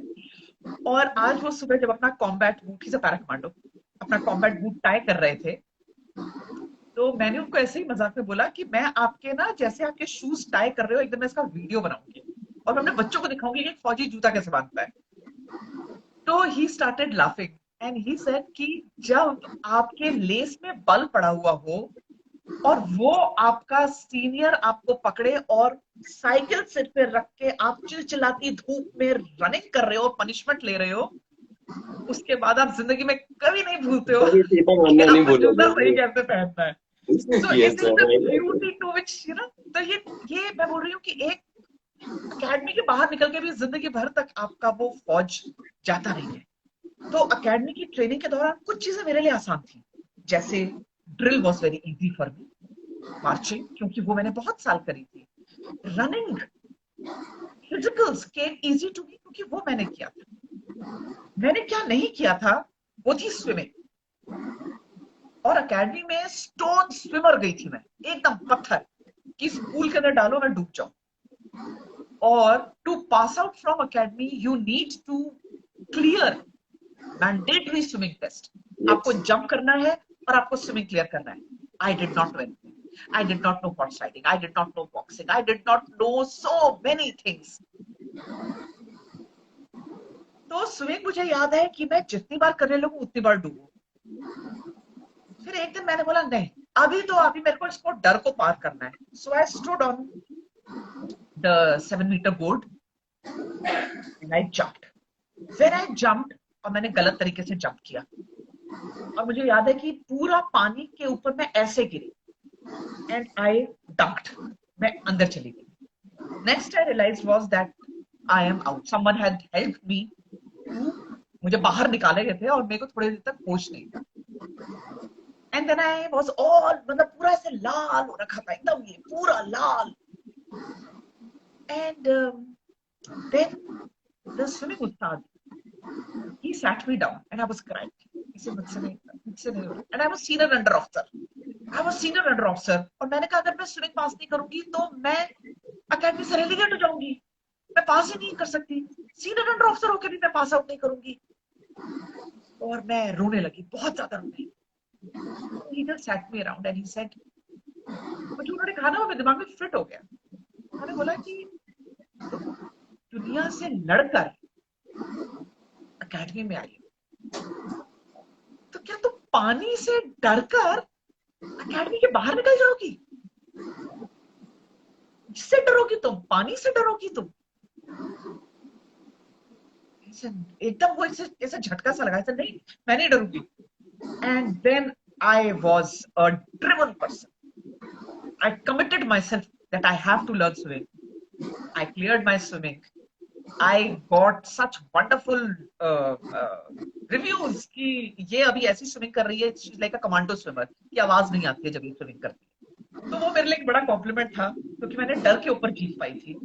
और आज वो सुबह जब अपना कॉम्बैट बूट, ही से पैरा कमांडो, अपना कॉम्बैट बूट टाई कर रहे थे, तो मैंने उनको ऐसे ही मजाक में बोला कि मैं आपके ना जैसे आपके शूज टाई कर रहे हो एकदम मैं इसका वीडियो बनाऊंगी और मैं अपने बच्चों को दिखाऊंगी कि एक फौजी जूता कैसे बांधता है। तो he started laughing and he said कि जब आपके लेस में बल पड़ा हुआ हो और वो आपका सीनियर आपको पकड़े और साइकिल सिर पे रख के आप चिलचिलाती धूप में रनिंग कर रहे हो, पनिशमेंट ले रहे हो, उसके बाद आप जिंदगी में कभी नहीं भूलते हो कभी फीता कि मानना नहीं आपने जूता सही भूलोगे। कैसे पहनना है। तो it yes is the beauty to which you know. तो ये मैं बोल रही हूँ कि एक अकेडमी के बाहर निकल के भी जिंदगी भर तक आपका वो फौज जाता नहीं है। तो अकेडमी की ट्रेनिंग के दौरान कुछ चीजें मेरे लिए आसान थी, जैसे drill was very easy for me, marching क्योंकि वो मैंने बहुत साल करी थी। Running, physicals came easy to me क्योंकि वो मैंने किया था। मैंने क्या नहीं किया था वो थी स्विमिंग। और एकेडमी में स्टोन स्विमर गई थी मैं, एकदम पत्थर कि इस पूल के अंदर डालो मैं डूब जाऊं। और to pass out from academy you need to clear mandatory swimming test. आपको yes, जंप करना है और आपको स्विमिंग क्लियर करना है। I did not know anything, I did not know horse riding, I did not know boxing, I did not know so many things. तो swimming मुझे याद है कि मैं जितनी बार करने लगूं उतनी बार डूबूं। फिर एक दिन मैंने बोला नहीं, अभी मेरे को इसको डर को पार करना है। So I stood on the 7 metre board and I jumped. फिर आई जंप्ड और मैंने गलत तरीके से जंप किया और मुझे याद है कि पूरा पानी के ऊपर मैं ऐसे गिरी एंड आई डंक्ड, मैं अंदर चली गई। Next I realise was that I am out, someone had helped me to, मुझे बाहर निकाले गए थे और मेरे को थोड़ी देर तक होश नहीं था। And then I was all, मतलब पूरा ऐसे लाल हो रखा था एकदम, ये पूरा लाल। And then the swimming Ustad, he sat me down and I was crying. He said मुझसे नहीं हो रहा। And I was senior under officer, I was senior under officer। और मैंने कहा अगर मैं स्विमिंग पास नहीं करूंगी तो मैं अकेडमी से रेलीगेट हो जाऊंगी, मैं पास ही नहीं कर सकती, सीनियर अंडर ऑफिसर होकर भी मैं पास आउट नहीं करूंगी। और मैं रोने लगी, बहुत ज्यादा रोने। He just sat me around and he said, मुझे उन्होंने कहा ना, वो मेरे दिमाग में फिट हो गया। उन्होंने बोला कि तुम दुनिया से लड़कर एकेडमी में आई हो, तो क्या तुम पानी से डरकर एकेडमी के बाहर निकल जाओगी? जिससे डरोगी तुम, पानी से डरोगी तुम? एकदम वो ऐसा झटका सा लगा, ऐसा नहीं, मैं नहीं डरूंगी। And then I was a driven person. I committed myself that I have to learn swimming. I cleared my swimming. I got such wonderful reviews कि ये अभी ऐसी स्विमिंग कर रही है, she's like a commando swimmer, की आवाज नहीं आती है जब ये स्विमिंग करती है। तो वो मेरे लिए एक बड़ा कॉम्प्लीमेंट था क्योंकि मैंने डर के ऊपर जीत पाई थी।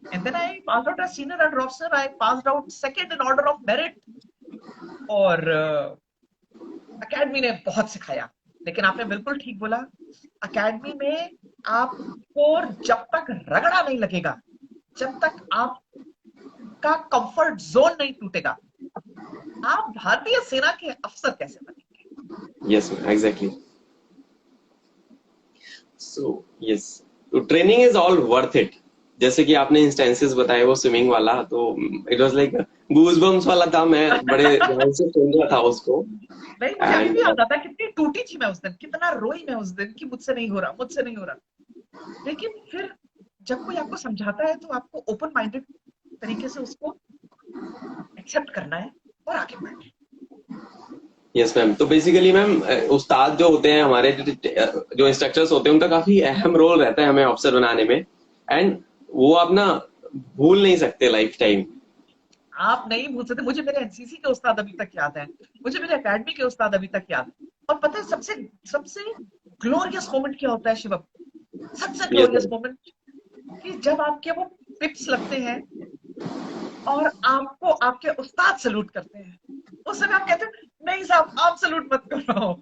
And then I pass out as senior under officer, I passed out second in order of merit. और एकेडमी ने बहुत सिखाया। लेकिन आपने बिल्कुल ठीक बोला, एकेडमी में आपको जब तक रगड़ा नहीं लगेगा, जब तक आप का कंफर्ट जोन नहीं टूटेगा, आप भारतीय सेना के अफसर कैसे बनेंगे? yes, exactly. So yes, तो training is all worth it. जैसे कि आपने इंस्टेंसेस बताए वो स्विमिंग वाला, तो इट वाज लाइक गूज़बम्स वाला था। मैं बड़े ध्यान से सुन रहा था उसको। नहीं, मुझे अभी भी याद आता कितनी टूटी थी मैं उस दिन, कितना रोई मैं उस दिन कि मुझसे नहीं हो रहा, मुझसे नहीं हो रहा। लेकिन फिर जब कोई आपको समझाता है तो आपको ओपन माइंडेड तरीके से उसको एक्सेप्ट करना है और आगे बढ़ना है। Yes ma'am. तो बेसिकली मैम उस्ताद जो होते हैं हमारे, जो इंस्ट्रक्टर्स होते हैं, उनका काफी अहम रोल रहता है हमें ऑफिसर बनाने में। एंड वो आप ना भूल नहीं सकते लाइफ टाइम। आप नहीं भूल सकते। मुझे मेरे एनसीसी के उस्ताद अभी तक याद है, मुझे मेरे एकेडमी के उस्ताद अभी तक याद है। और पता है सबसे सबसे ग्लोरियस मोमेंट क्या होता है शिवम? सबसे ग्लोरियस मोमेंट कि जब आपके वो पिप्स लगते हैं और आपको आपके उस्ताद सलूट करते हैं। उस समय आप कहते हैं नहीं साहब, आप सलूट मत करो,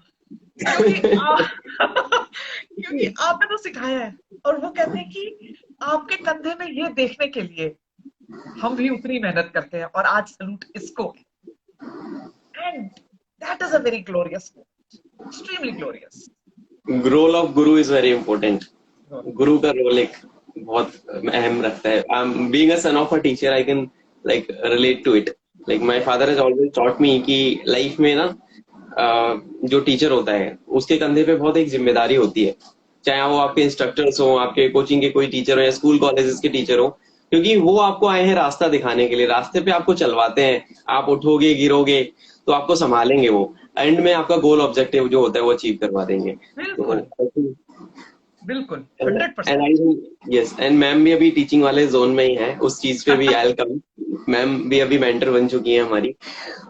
क्योंकि आपने तो सिखाया है। और वो कहते हैं कि आपके कंधे में ये देखने के लिए हम भी उतनी मेहनत करते हैं और आज सलूट इसको। And that is a very glorious, extremely glorious. Role of guru is very important. गुरु का रोल एक बहुत अहम रखता है। Being a son of a teacher, I can like relate to it. Like my father has always taught me कि life में ना जो टीचर होता है उसके कंधे पे बहुत एक जिम्मेदारी होती है, चाहे वो आपके इंस्ट्रक्टर्स हो, आपके कोचिंग के कोई टीचर हो या स्कूल कॉलेजेस के टीचर हो, क्योंकि वो आपको आए हैं रास्ता दिखाने के लिए, रास्ते पे आपको चलवाते हैं। आप उठोगे गिरोगे तो आपको संभालेंगे वो, एंड में आपका गोल ऑब्जेक्टिव जो होता है वो अचीव करवा देंगे। बिल्कुल बिल्कुल, and 100%। I yes, and ma'am भी अभी टीचिंग वाले जोन में ही है, उस चीज पे भी आई कम। मैम भी अभी मेंटर बन चुकी है हमारी।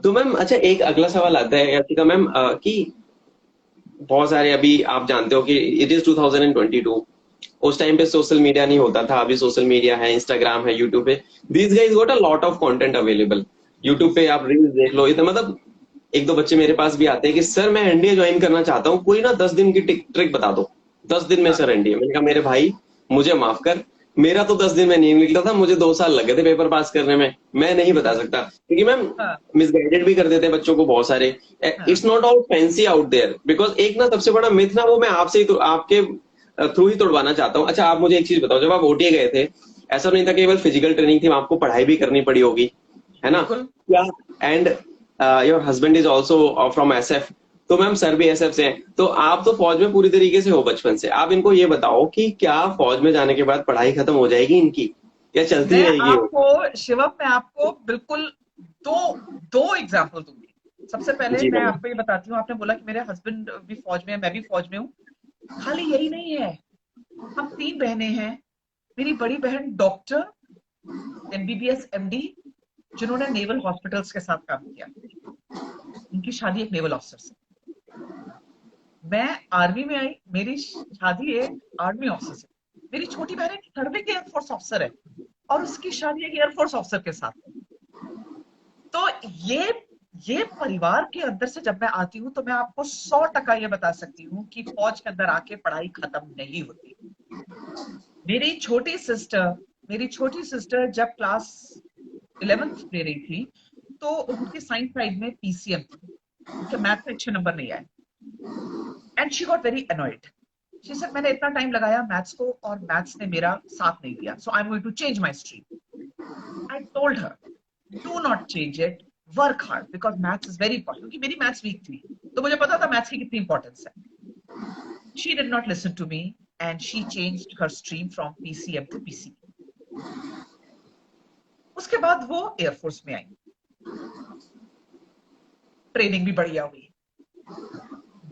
तो मैम अच्छा, एक अगला सवाल आता है याचिका मैम कि बहुत सारे, अभी आप जानते हो कि इट इज 2022, उस टाइम पे सोशल मीडिया नहीं होता था। अभी सोशल मीडिया है, इंस्टाग्राम है, यूट्यूब पे। These guys got a lot of content available. YouTube पे आप रील्स देख लो, इतना मतलब एक दो बच्चे मेरे पास भी आते हैं कि सर मैं एनडीए ज्वाइन करना चाहता हूँ, कोई ना 10 दिन की ट्रिक बता दो। 10 दिन में हाँ सर एनडीए। मैंने कहा मेरे भाई मुझे माफ कर, मेरा तो 10 दिन में नहीं निकला था, मुझे 2 साल लगे थे पेपर पास करने में, मैं नहीं बता हाँ सकता। क्योंकि मैम हाँ मिसगाइडेड भी कर देते हैं बच्चों को बहुत सारे। हाँ it's not all fancy out there, because एक ना सबसे बड़ा मिथ ना वो मैं आपसे ही तो आपके थ्रू ही तोड़वाना चाहता हूँ। अच्छा आप मुझे एक चीज बताओ, जब आप ओटीए गए थे, ऐसा नहीं था केवल फिजिकल ट्रेनिंग थी, आपको पढ़ाई भी करनी पड़ी होगी, है ना? बिल्कुल। क्या? And your husband is also from SF, तो मैम सर भी एसएफ से हैं, तो आप तो फौज में पूरी तरीके से हो बचपन से। आप इनको ये बताओ कि क्या फौज में जाने के बाद पढ़ाई खत्म हो जाएगी इनकी, या चलती मैं रहेगी वो? आपको शिवम, मैं आपको बिल्कुल दो दो एग्जाम्पल दूंगी। सबसे पहले जी मैं मैम। आपको ये बताती हूँ, आपने बोला कि मेरे हस्बैंड भी फौज में है, मैं भी फौज में हूँ। खाली यही नहीं है, हम 3 बहनें हैं। मेरी बड़ी बहन डॉक्टर, एमबीबीएस एमडी, जिन्होंने नेवल हॉस्पिटल्स के साथ काम किया। उनकी शादी एक नेवल ऑफिसर से। मैं आर्मी में आई, मेरी शादी एक आर्मी ऑफिसर से। मेरी छोटी बहन एक सर्विक एयरफोर्स ऑफिसर है, और उसकी शादी एक एयरफोर्स ऑफिसर के साथ। तो ये परिवार के अंदर से जब मैं आती हूँ, तो मैं आपको 100% ये बता सकती हूँ कि फौज के अंदर आके पढ़ाई खत्म नहीं होती। मेरी छोटी सिस्टर मेरी छोटी सिस्टर जब क्लास 11th दे रही थी, तो उनकी साइंस साइड में पीसीएम थी। उनके मैथ में अच्छे नंबर नहीं आए, and she got very annoyed. She said मैंने इतना टाइम लगाया मैथ्स को, और मैथ्स ने मेरा साथ नहीं दिया, so I am going to change my stream. I told her, do not change it, work hard, because maths is very important. क्योंकि मेरी मैथ्स वीक थी, तो मुझे पता था मैथ्स की कितनी इंपॉर्टेंस है। She did not listen to me, and she changed her stream from PCM to PCB. उसके बाद वो एयरफोर्स में आई, ट्रेनिंग भी बढ़िया हुई।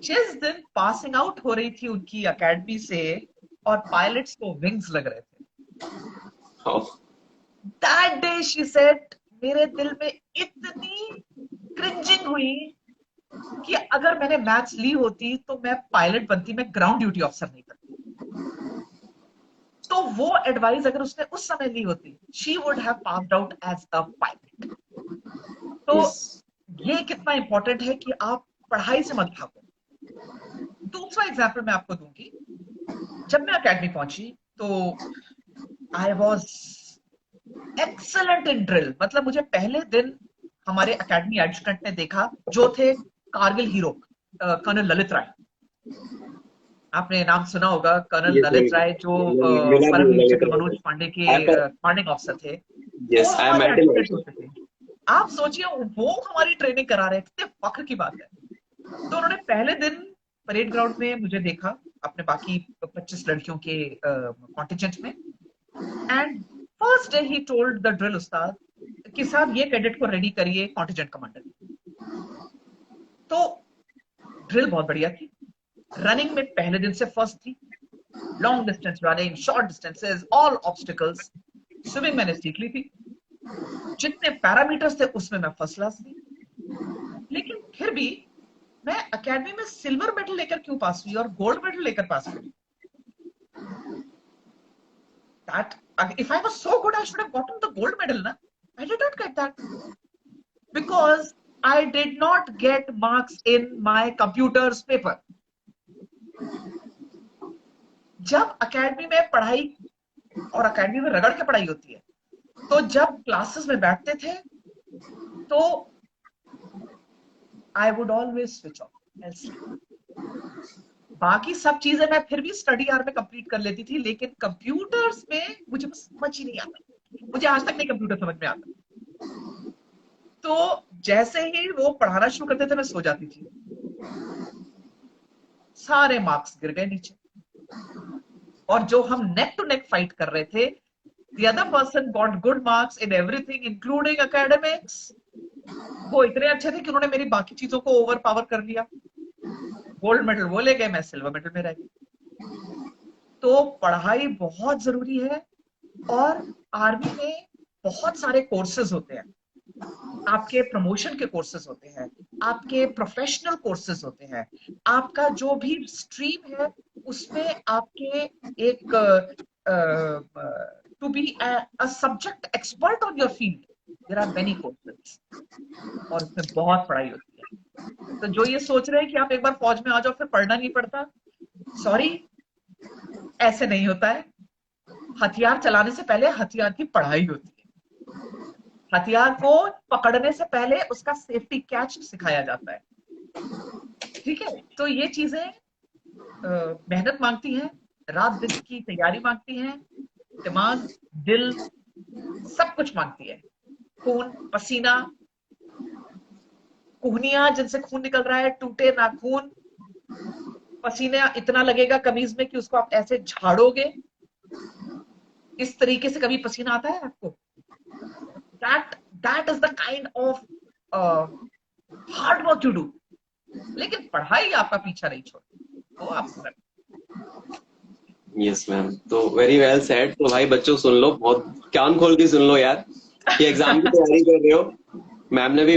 जिस दिन पासिंग आउट हो रही थी उनकी एकेडमी से, और पायलट्स को विंग्स लग रहे थे, हाँ। दैट डे शी सेड, मेरे दिल में इतनी क्रिंजिंग हुई कि अगर मैंने मैथ्स ली होती तो मैं पायलट बनती, मैं ग्राउंड ड्यूटी ऑफिसर नहीं बनती। तो वो एडवाइस अगर उसने उस समय ली होती, she would have passed out as a pilot. तो यस। ये कितना इंपॉर्टेंट है कि आप पढ़ाई से मत भागो। दूसरा एग्जाम्पल मैं आपको दूंगी। जब मैं अकेडमी पहुंची, तो I was excellent in drill. मतलब मुझे पहले दिन हमारे अकेडमी एडजुटेंट ने देखा, जो थे कारगिल हीरो कर्नल ललित राय। आपने नाम सुना होगा, कर्नल यस ललित मैम। राय, जो मिला भी परमवीर ललित चक्र राय मनोज से। पांडे के आई पर। कमांडिंग ऑफिसर थे। वो यस आई हमारे मेट हिम एडजुटेंट ऑल्सो। होते थे। आप सोचिए, वो हमारी ट्रेनिंग करा रहे थे, कितने फख्र की बात है। तो उन्होंने पहले दिन परेड ग्राउंड में मुझे देखा, अपने बाकी 25 लड़कियों के कॉन्टिजेंट में। And first day he told the drill उस्ताद कि साहब ये कैडेट को रेडी करिए कॉन्टिजेंट कमांडर। तो ड्रिल बहुत बढ़िया थी। रनिंग में पहले दिन से फर्स्ट थी, long distance running, short distances, all obstacles. Swimming मैंने सीख ली थी, जितने पैरामीटर्स थे उसमें मैं फर्स्ट क्लास थी। लेकिन फिर भी मैं अकेडमी में सिल्वर मेडल लेकर क्यों पास हुई और गोल्ड मेडल लेकर पास हुई? That if I was so good, I should have gotten the gold medal, na? I did not get that because I did not get marks in my computer's paper. जब academy में पढ़ाई, और academy में रगड़ के पढ़ाई होती है, तो जब क्लासेस में बैठते थे, तो I would always switch off else. बाकी सब चीजें मैं फिर भी स्टडी आवर में कंप्लीट कर लेती थी, लेकिन कंप्यूटर्स में मुझे बस समझ ही नहीं आता। मुझे आज तक नहीं कंप्यूटर समझ में आता। तो जैसे ही वो पढ़ाना शुरू करते थे, मैं सो जाती थी, सारे मार्क्स गिर गए नीचे। और जो हम नेक टू नेक फाइट कर रहे थे, the other person got good marks in everything including academics। वो इतने अच्छे थे कि उन्होंने मेरी बाकी चीजों को ओवर पावर कर लिया। गोल्ड मेडल वो ले गए, मैं सिल्वर मेडल में रह गई। तो पढ़ाई बहुत जरूरी है। और आर्मी में बहुत सारे कोर्सेज होते हैं। आपके प्रमोशन के कोर्सेज होते हैं, आपके प्रोफेशनल कोर्सेज होते हैं, आपका जो भी स्ट्रीम है उसमें आपके एक to be a subject expert on your field, there are many courses, और उसमें बहुत पढ़ाई होती है। तो जो ये सोच रहे हैं कि आप एक बार फौज में आ जाओ फिर पढ़ना नहीं पड़ता, सॉरी, ऐसे नहीं होता है। हथियार चलाने से पहले हथियार की पढ़ाई होती है। हथियार को पकड़ने से पहले उसका सेफ्टी कैच सिखाया जाता है। ठीक है, तो ये चीजें मेहनत मांगती हैं, रात दिन की तैयारी मांगती हैं, दिमाग, दिल, सब कुछ मांगती है। खून पसीना, कुहनियां जिनसे खून निकल रहा है, टूटे नाखून, पसीना इतना लगेगा कमीज में कि उसको आप ऐसे झाड़ोगे, इस तरीके से कभी पसीना आता है आपको? That that is the kind of hard work you do. लेकिन पढ़ाई आपका पीछा नहीं छोड़ती, वो आपको करना। यस मैम, तो वेरी वेल सेड। तो भाई बच्चों सुन लो, बहुत कान खोल के सुन लो यार, कि एग्जाम की तैयारी कर रहे हो। मैम ने भी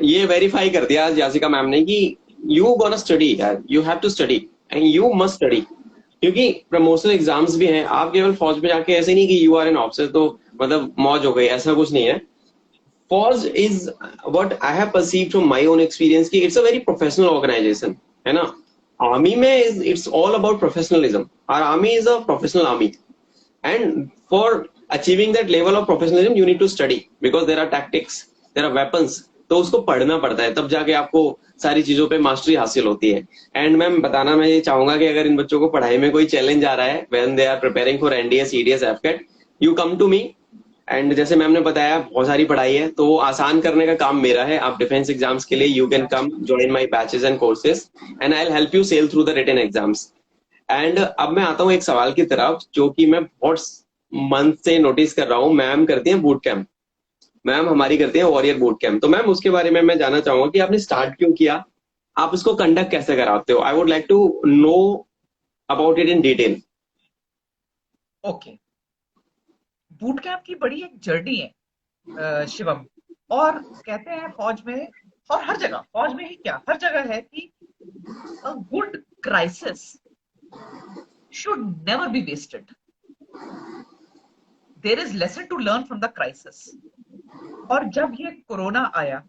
ये वेरीफाई कर दिया जासिका मैम ने कि यू गोना स्टडी यार, you have to study and you must study. क्योंकि प्रमोशनल एग्जाम्स भी हैं, आप केवल फौज में जाके ऐसे नहीं कि यू आर एन ऑफिसर तो मतलब मौज हो गई, ऐसा कुछ नहीं है। फौज is what I have perceived from my own experience कि it's a very professional organisation, है ना। आर्मी में it's all about professionalism, our army is a professional army, and for achieving that level of professionalism you need to study because there are tactics, there are weapons। तो उसको पढ़ना पड़ता है, तब जाके आपको सारी चीजों पे मास्टरी हासिल होती है। एंड मैम बताना मैं ये चाहूंगा कि अगर इन बच्चों को पढ़ाई में कोई चैलेंज आ रहा है when they are preparing for NDA CDS AFCAT, you come to me. And जैसे मैम ने बताया बहुत सारी पढ़ाई है तो वो आसान करने का काम मेरा है। आप डिफेंस एग्जाम्स के लिए you can come join my batches and courses and I will help you sail through the written exams. And अब मैं आता हूँ एक सवाल की तरफ जो कि मैं बहुत मंथ से नोटिस कर रहा हूँ। मैम करती हैं बूट कैंप, मैम हमारी करती हैं वॉरियर बूट कैंप। तो मैम उसके बारे में मैं जानना चाहूंगा कि आपने स्टार्ट क्यों किया, आप उसको कंडक्ट कैसे कराते हो। I would like to know about it in detail. Okay, boot camp की बड़ी एक जर्नी है शिवम। और कहते हैं फौज में, और हर जगह, फौज में ही क्या हर जगह है कि a good crisis should never be wasted. There is lesson to learn from the crisis. और जब ये कोरोना आया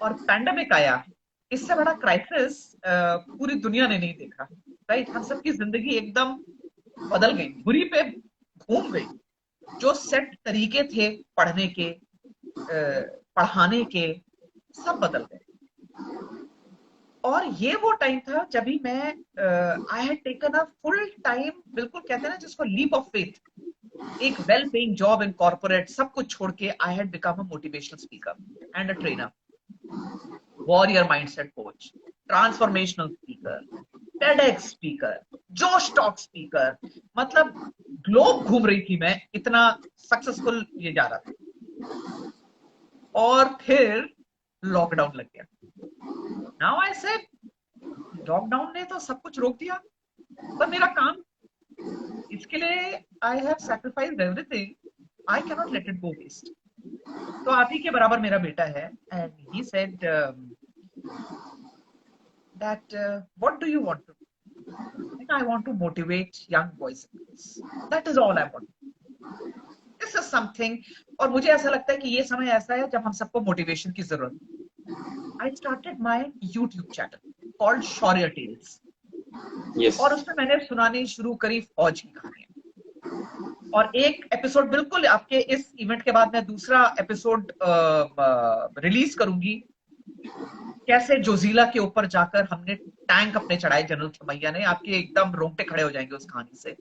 और पैंडेमिक आया, इससे बड़ा क्राइसिस पूरी दुनिया ने नहीं देखा। राइट, हम सबकी जिंदगी एकदम बदल गई, बुरी पे घूम गई। जो सेट तरीके थे पढ़ने के, पढ़ाने के, सब बदल गए। और ये वो टाइम था जब भी मैं I had taken a full time, बिल्कुल कहते हैं ना जिसको लीप ऑफ फेथ, एक well paying job in corporate, सब कुछ छोड़ के I had become a motivational speaker and a trainer, warrior mindset coach, transformational speaker, TEDx speaker, जोश टॉक स्पीकर। मतलब ग्लोब घूम रही थी मैं, इतना सक्सेसफुल ये जा रहा था। और फिर लॉकडाउन लग गया। नाउ आई सेड, लॉकडाउन ने तो सब कुछ रोक दिया, पर मेरा काम, इसके लिए I have sacrificed everything, I can not let it go waste. तो आप ही के बराबर मेरा बेटा है, and he said that what do you want to do? I want to motivate young boys and girls, that is all I want, this is something. और मुझे ऐसा लगता है कि ये समय ऐसा है जब हम सबको मोटिवेशन की जरूरत है। I started my YouTube channel called Shaurya tales, yes. और उसमें मैंने सुनानी शुरू करी फौज की कहानियां। और एक एपिसोड, बिल्कुल आपके इस इवेंट के बाद मैं दूसरा एपिसोड रिलीज करूंगी, कैसे जोजिला के ऊपर जाकर हमने टैंक अपने चढ़ाए जनरल थमैया ने। आपके एकदम रोंगटे खड़े हो जाएंगे उस कहानी से।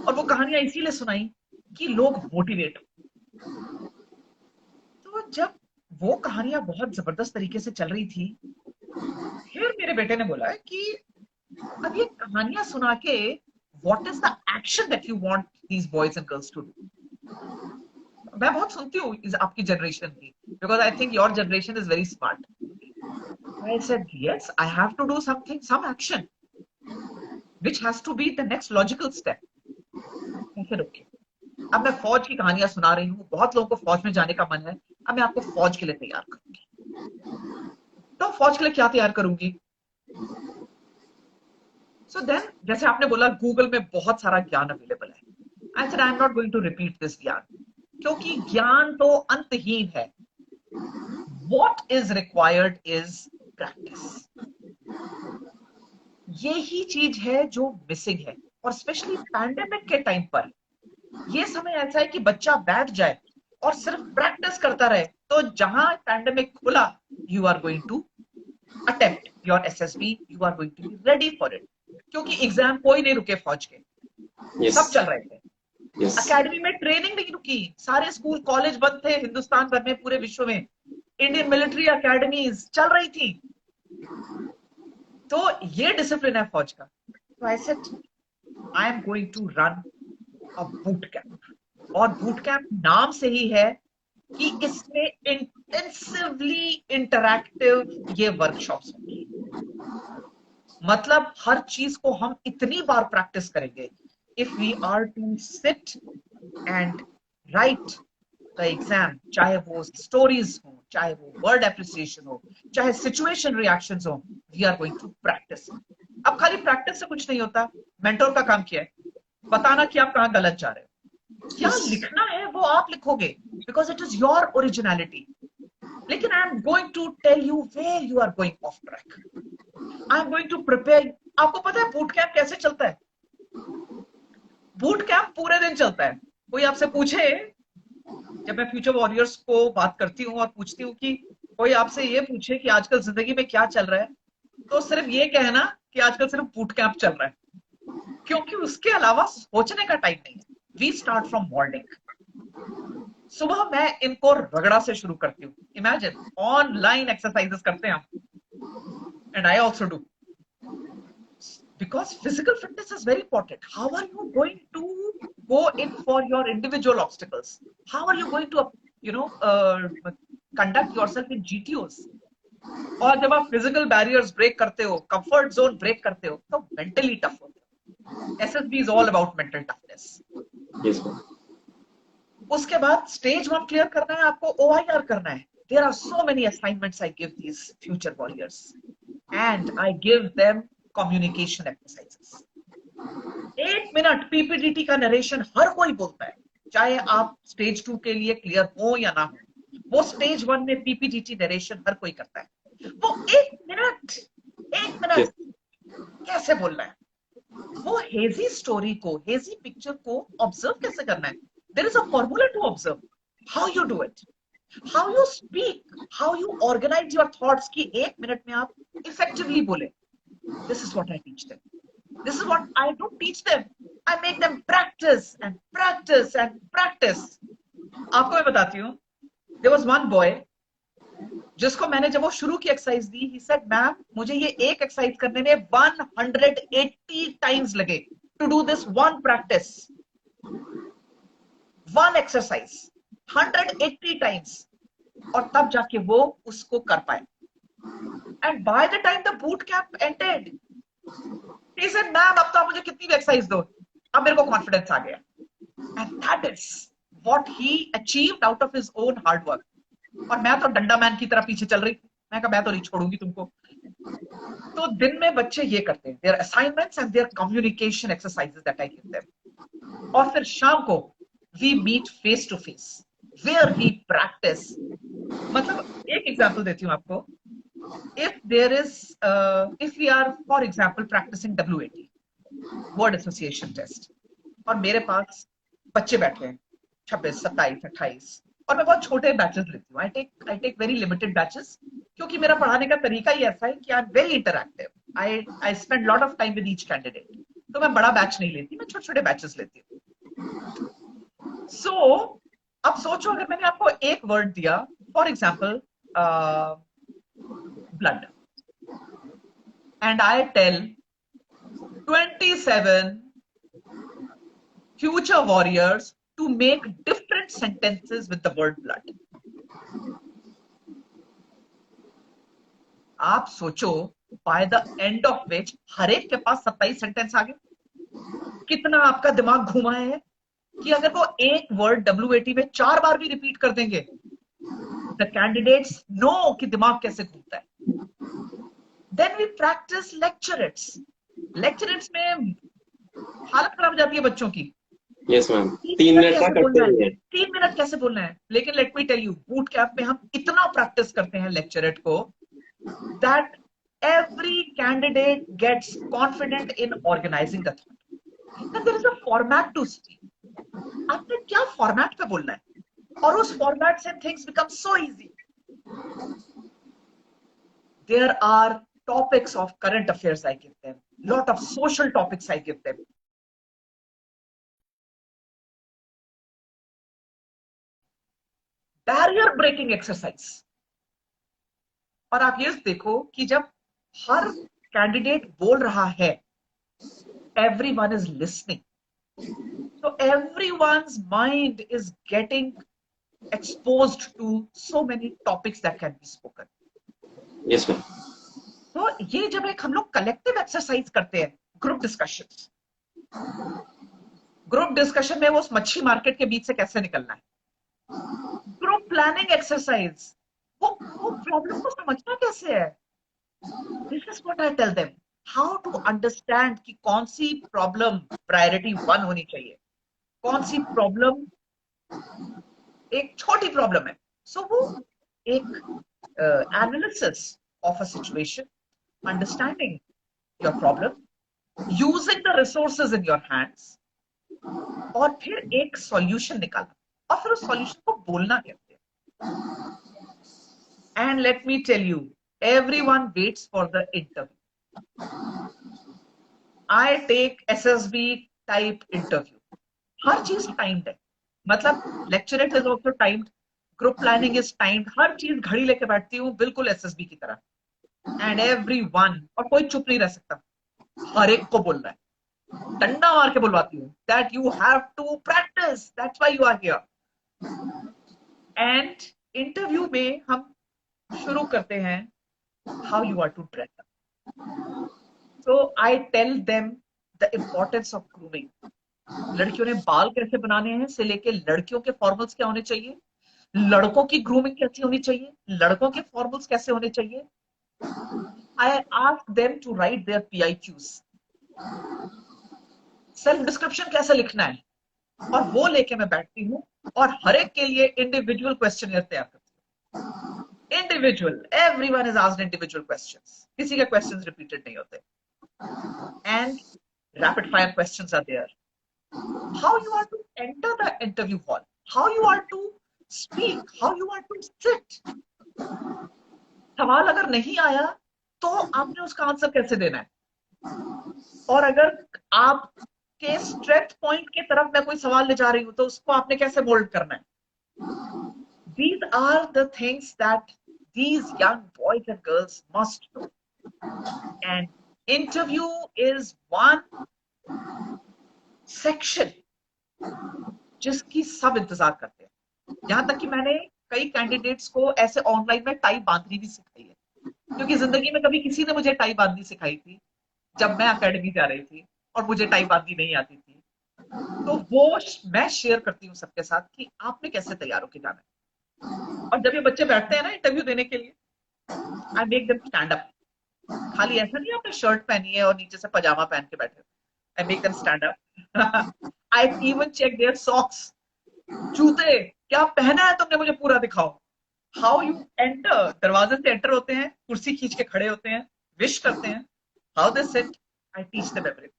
और वो कहानियां इसीलिए सुनाई कि लोग मोटिवेट हो। तो जब वो कहानियां बहुत जबरदस्त तरीके से चल रही थी, फिर मेरे बेटे ने बोला कि अब ये कहानियां सुना के what is the action that you want these boys and girls to do. मैं बहुत सुनती हूँ आपकी जनरेशन की, because I think your generation is very smart. I said yes, I have to do something, some action which has to be the next logical step. I said okay, अब मैं फौज की कहानियां सुना रही हूँ, बहुत लोगों को फौज में जाने का मन है, अब मैं आपको फौज के लिए तैयार करूंगी। तो फौज के लिए क्या तैयार करूंगी? सो देन, जैसे आपने बोला गूगल में बहुत सारा ज्ञान अवेलेबल है। I said I am not going to repeat this gyan, क्योंकि ज्ञान तो अंतहीन है। What is required is practice. Yes. ये ही चीज है जो मिसिंग है, और स्पेशली पैंडेमिक के टाइम पर ये समय ऐसा है कि बच्चा बैठ जाए और सिर्फ प्रैक्टिस करता रहे, तो जहां पैंडेमिक खुला, you are going to attempt your SSB, you are going to be ready for it, क्योंकि एग्जाम कोई नहीं रुके फौज के, यस, सब चल रहे थे। यस, अकेडमी में ट्रेनिंग नहीं रुकी, सारे स्कूल कॉलेज बंद थे हिंदुस्तान भर में, पूरे विश्व में इंडियन मिलिट्री अकेडमीज चल रही थी। तो ये डिसिप्लिन है फौज का। तो I said I am going to run a boot camp, और बूट कैंप नाम से ही है कि इसमें इंटेंसिवली इंटरैक्टिव ये वर्कशॉप्स होंगी। मतलब हर चीज को हम इतनी बार प्रैक्टिस करेंगे। If we are to sit and write the exam, चाहे वो स्टोरीज हो, चाहे वो वर्ड एप्रिसिएशन हो, चाहे सिचुएशन रिएक्शंस हो, we are going to practice. अब खाली प्रैक्टिस से कुछ नहीं होता। मेंटोर का काम क्या है? बताना कि आप कहां गलत जा रहे हो। क्या यस, लिखना है वो आप लिखोगे, because it is your originality. लेकिन I am going to tell you where you are going off track. I am going to prepare. आपको पता है बूट कैंप कैसे चलता है? बूट कैंप पूरे दिन चलता है। कोई आपसे पूछे, जब मैं फ्यूचर वॉरियर्स को बात करती हूँ और पूछती हूँ कि कोई आपसे ये पूछे कि आजकल जिंदगी में क्या चल रहा है, तो सिर्फ ये कहना कि आजकल सिर्फ बूट कैंप चल रहा है, क्योंकि उसके अलावा सोचने का टाइम नहीं है। We start from morning. सुबह मैं इनको रगड़ा से शुरू करती हूँ। इमेजिन ऑनलाइन एक्सरसाइजेस करते हैं हम, and I also do, because physical fitness is very important. How are you going to go in for your individual obstacles? How are you going to, you know, conduct yourself in GTOs? और जब आप physical barriers break करते हो, comfort zone break करते हो, तो mentally tough होते हो। SSB is all about mental toughness. Yes, उसके बाद स्टेज 1 क्लियर करना है आपको, ओआईआर करना है। There are so many assignments I give these future warriors, and I give them communication exercises. 1 minute PPDT का नरेशन हर कोई बोलता है, चाहे आप स्टेज 2 के लिए क्लियर हो या ना हो। वो स्टेज 1 में पीपीडीटी नरेशन हर कोई करता है। वो 1 मिनट, 1 मिनट यस, कैसे बोलना है, वो हेजी स्टोरी को, हेजी पिक्चर को ऑब्जर्व कैसे करना है। There is a formula to observe how you do it, how you speak, how you organise your thoughts, कि 1 मिनट में आप इफेक्टिवली बोले। This is what I teach them. This is what I don't teach them. I make them practice and practice and practice. आपको मैं बताती हूँ, there was one boy जिसको मैंने जब वो शुरू की exercise the, he said, ma'am मुझे ये एक एक्सरसाइज करने में 180 टाइम्स लगे to do this one practice, one exercise 180 times, और तब जाके वो उसको कर पाए। And by the time the boot camp ended, he said, ma'am अब तो आप मुझे कितनी भी एक्सरसाइज दो, अब मेरे को कॉन्फिडेंस आ गया। And that is what he achieved out of his own hard work. और मैं तो डंडा मैन की तरह पीछे चल रही, मैं कहा मैं तो नहीं छोड़ूंगी तुमको। तो दिन में बच्चे ये करते हैं, their assignments and their communication exercises that I give them. और फिर शाम को we meet face to face where we practice. मतलब एक एग्जांपल देती हूँ आपको। if there is if we are for example practicing WAT, word association test, और मेरे पास बच्चे बैठे हैं 26, 27, 28, और मैं बहुत छोटे बैचेस लेती हूँ। I take very limited batches, क्योंकि मेरा पढ़ाने का तरीका ही ऐसा है कि I am very interactive. I spend lot of time with each candidate. तो मैं बड़ा बैच नहीं लेती, मैं छोटे छोटे बैचेस लेती हूँ। सो अब सोचो, अगर मैंने आपको एक वर्ड दिया, for example blood, and I tell 27 future warriors to make different sentences with the word blood. आप सोचो, by the end of which हर एक के पास 27 सेंटेंस आ गए। कितना आपका दिमाग घुमा है कि अगर वो एक वर्ड WAT में 4 बार भी रिपीट कर देंगे, the candidates know कि दिमाग कैसे घूमता है। Then we practice lecturets. Lecturets में हालत खराब हो जाती है बच्चों की। यस मैम, 3 मिनट का करते भी हैं। 3 मिनट कैसे बोलना है? लेकिन let me tell you, boot camp में हम इतना प्रैक्टिस करते हैं लेक्चरेट को, that Every candidate gets confident in organizing the thought. Then there is a format to speak. आपने क्या format पे बोलना है, और उस format से things become so easy. There are topics of current affairs I give them, lot of social topics I give them. Barrier breaking exercise. और आप ये देखो कि जब हर कैंडिडेट बोल रहा है, everyone is listening, so everyone's mind is getting exposed to so many topics that can be spoken. Yes, ma'am. तो ये जब एक हम लोग कलेक्टिव एक्सरसाइज करते हैं, ग्रुप डिस्कशन में वो उस मच्छी मार्केट के बीच से कैसे निकलना है, ग्रुप प्लानिंग एक्सरसाइज, वो प्रॉब्लम को समझना कैसे है, this is what I tell them, how to understand कि कौन सी प्रॉब्लम प्रायोरिटी 1 होनी चाहिए, कौन सी प्रॉब्लम एक छोटी प्रॉब्लम है. सो वो एक analysis of a situation, understanding your problem, using the resources in your hands, और फिर एक सॉल्यूशन निकालना, और फिर उस सॉल्यूशन को बोलना कहते हैं. And let me tell you, everyone waits for the interview. I take SSB type interview. हर चीज टाइम्ड है, मतलब lecturette is also timed, group planning is timed, हर चीज घड़ी लेके बैठती हूँ बिल्कुल एसएसबी की तरह. एंड एवरीवन, और कोई चुप नहीं रह सकता, हर एक को बोलना है, डंडा मार के बुलवाती हूँ, that you have to practice, that's why you are here. And interview में हम शुरू करते हैं, how you are to dress up. So I tell them the importance of grooming. लड़कियों ने बाल कैसे बनाने हैं से लेके लड़कियों के फॉर्मल्स क्या होने चाहिए, लड़कों की ग्रूमिंग कैसी होनी चाहिए, लड़कों के फॉर्मल्स कैसे होने चाहिए. I ask them to write their PIQs, self description कैसे लिखना है, और वो लेके मैं बैठती हूँ और हर एक के लिए इंडिविजुअल क्वेश्चन तैयार करती हूँ. Individual, everyone is asked individual questions, किसी के क्वेश्चंस रिपीटेड नहीं होते. And rapid fire questions are there. How you are to enter the interview hall, how you are to speak, how you are to sit. सवाल अगर नहीं आया तो आपने उसका आंसर कैसे देना है, और अगर आपके स्ट्रेंथ पॉइंट की तरफ मैं कोई सवाल ले जा रही हूं तो उसको आपने कैसे मोल्ड करना है. These are the things that these young boys and girls must know. And interview is one section जिसकी सब इंतजार करते हैं. यहां तक कि मैंने कई कैंडिडेट्स को ऐसे ऑनलाइन में टाई बांधनी भी सिखाई है, क्योंकि जिंदगी में कभी किसी ने मुझे टाई बांधनी सिखाई थी जब मैं अकेडमी जा रही थी और मुझे टाई बांधनी नहीं आती थी. तो वो मैं शेयर करती हूँ सबके साथ कि आपने कैसे तैयार होकर जाना है. और जब ये बच्चे बैठते हैं ना इंटरव्यू देने के लिए, I make them stand up. खाली ऐसा नहीं आपने शर्ट पहनी है और नीचे से पजामा पहन के बैठे, I make them stand up. I even check their socks. जूते क्या पहना है तुमने, मुझे पूरा दिखाओ. How you enter, दरवाजे से एंटर होते हैं, कुर्सी खींच के खड़े होते हैं, विश करते हैं, how they sit, I teach them everything.